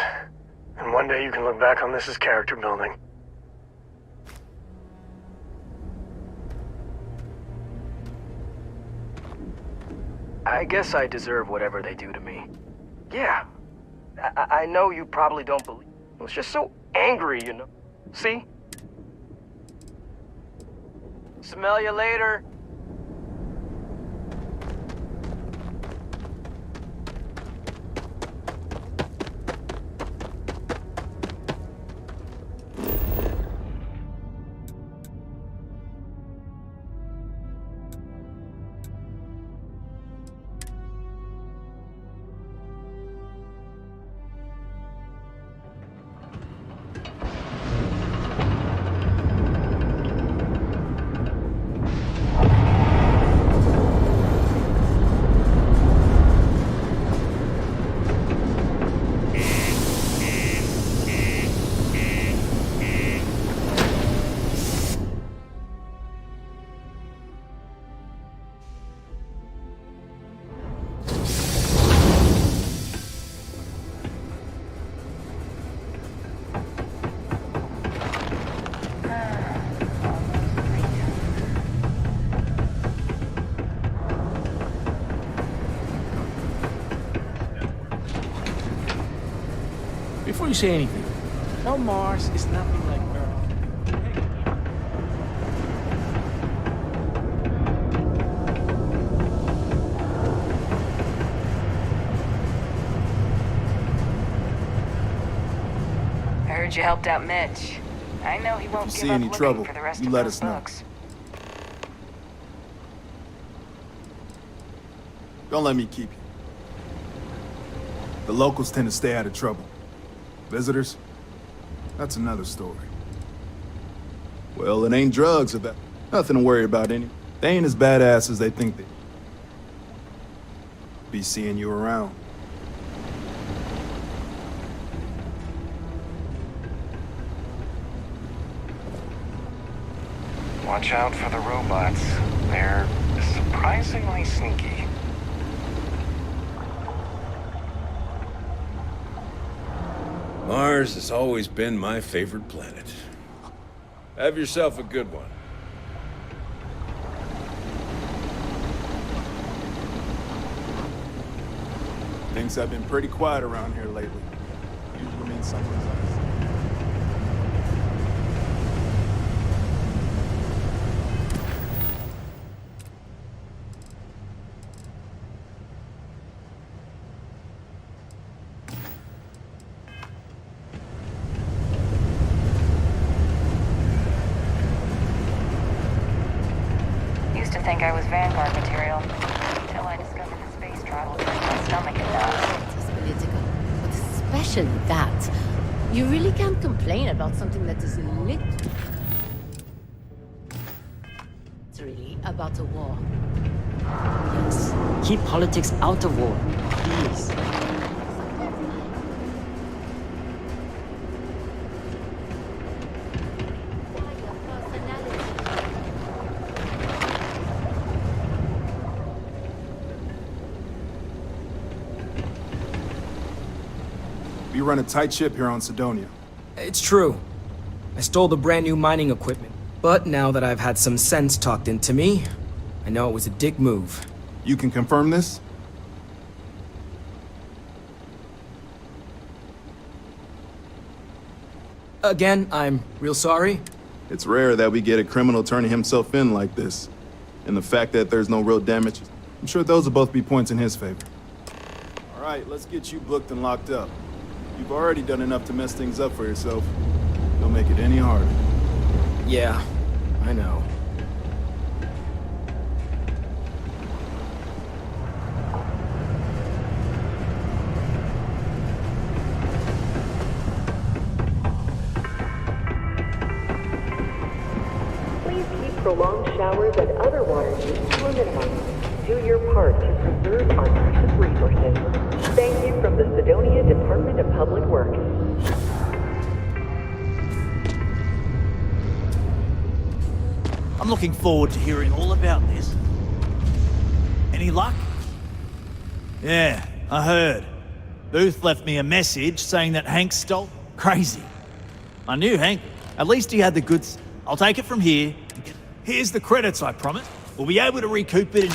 and one day you can look back on this as character building. I guess I deserve whatever they do to me. Yeah. I know you probably don't believe. I was just so angry, you know. See? Smell you later. Before you say anything, no, Mars is nothing like Earth. I heard you helped out Mitch. I know he won't If you give see up any looking trouble, for the rest you of let those us know. books. Don't let me keep you. The locals tend to stay out of trouble. Visitors? That's another story. Well, it ain't drugs about. Nothing to worry about any. They ain't as badass as they think they be seeing you around. Watch out for the robots. They're surprisingly sneaky. Mars has always been my favorite planet. Have yourself a good one. Things have been pretty quiet around here lately. Usually means someone's on. Used to think I was Vanguard material, until I discovered the space travel turned my stomach in knots. It is political, but especially that. You really can't complain about something that is lit. It's really about a war. Yes. Keep politics out of war, please. We run a tight ship here on Sidonia. It's true. I stole the brand new mining equipment. But now that I've had some sense talked into me, I know it was a dick move. You can confirm this? Again, I'm real sorry. It's rare that we get a criminal turning himself in like this. And the fact that there's no real damage, I'm sure those will both be points in his favor. All right, let's get you booked and locked up. You've already done enough to mess things up for yourself. Don't make it any harder. Yeah, I know. Please keep prolonged showers and other water use to a minimum. Do your part to preserve our precious resources. Thank you from the Sidonia Department of Public Works. I'm looking forward to hearing all about this. Any luck? Yeah, I heard. Booth left me a message saying that Hank stole... Crazy. I knew Hank. At least he had the goods. I'll take it from here. Here's the credits, I promise. We'll be able to recoup it in...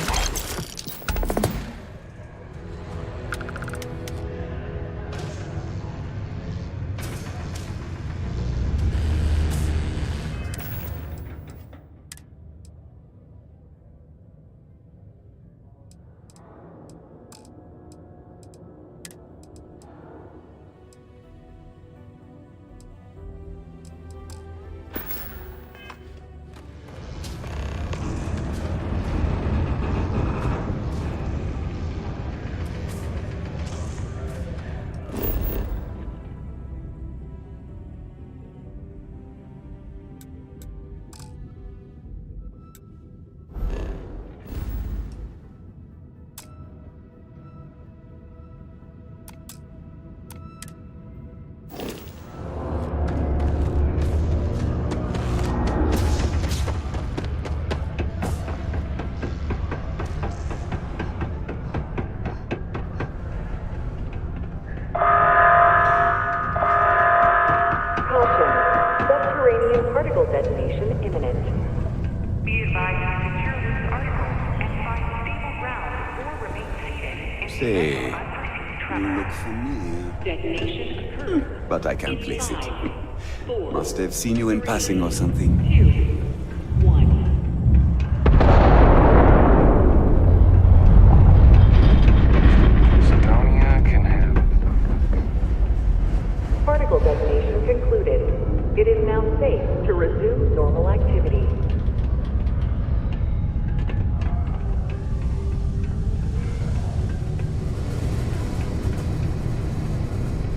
particle detonation imminent. Be advised to secure loose articles and find stable ground or remain seated in Say, You look familiar. But I can't place it. Must have seen you in passing or something. Sidonia can have. Particle detonation concluded. It is now safe to resume normal activity.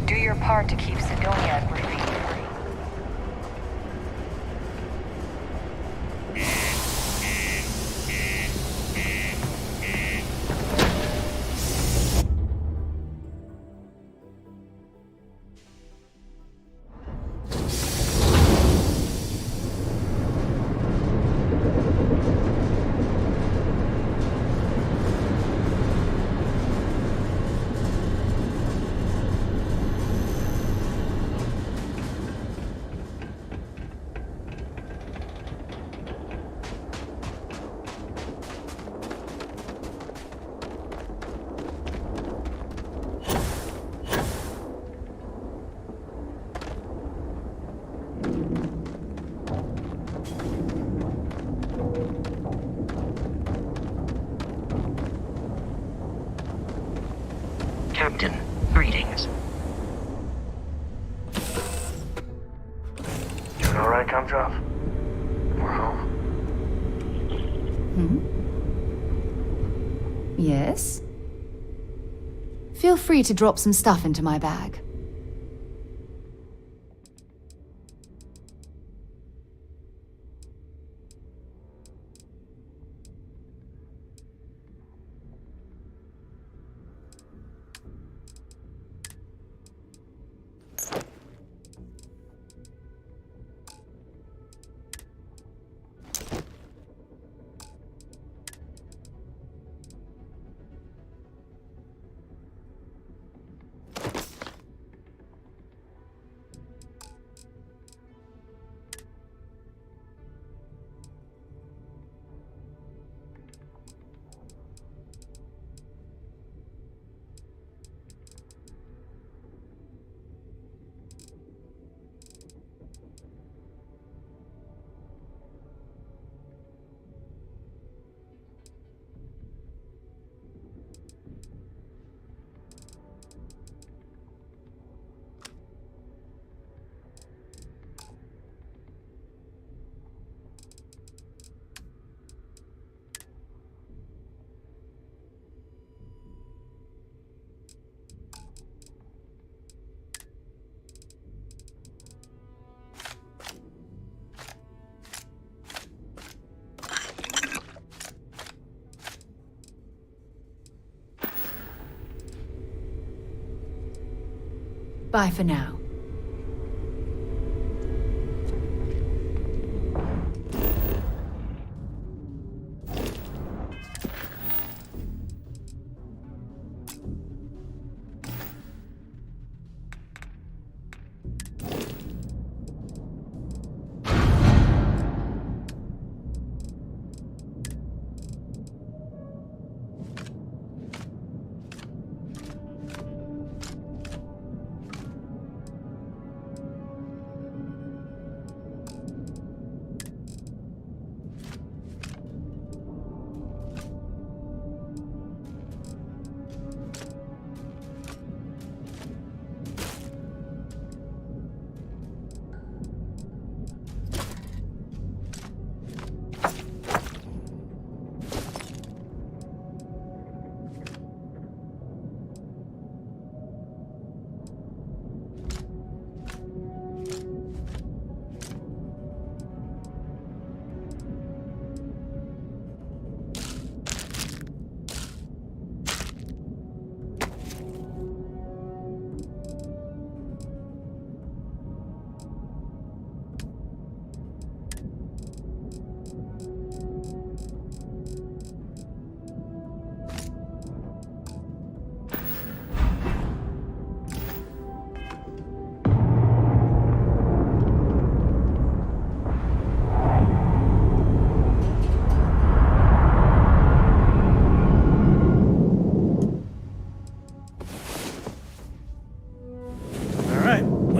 Do your part to keep Sidonia graffiti free. Captain, greetings. Doing alright, Comdrop? We're home. Yes? Feel free to drop some stuff into my bag. Bye for now.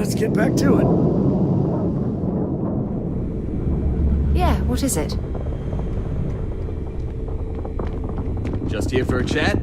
let's get back to it. Yeah, what is it? Just here for a chat?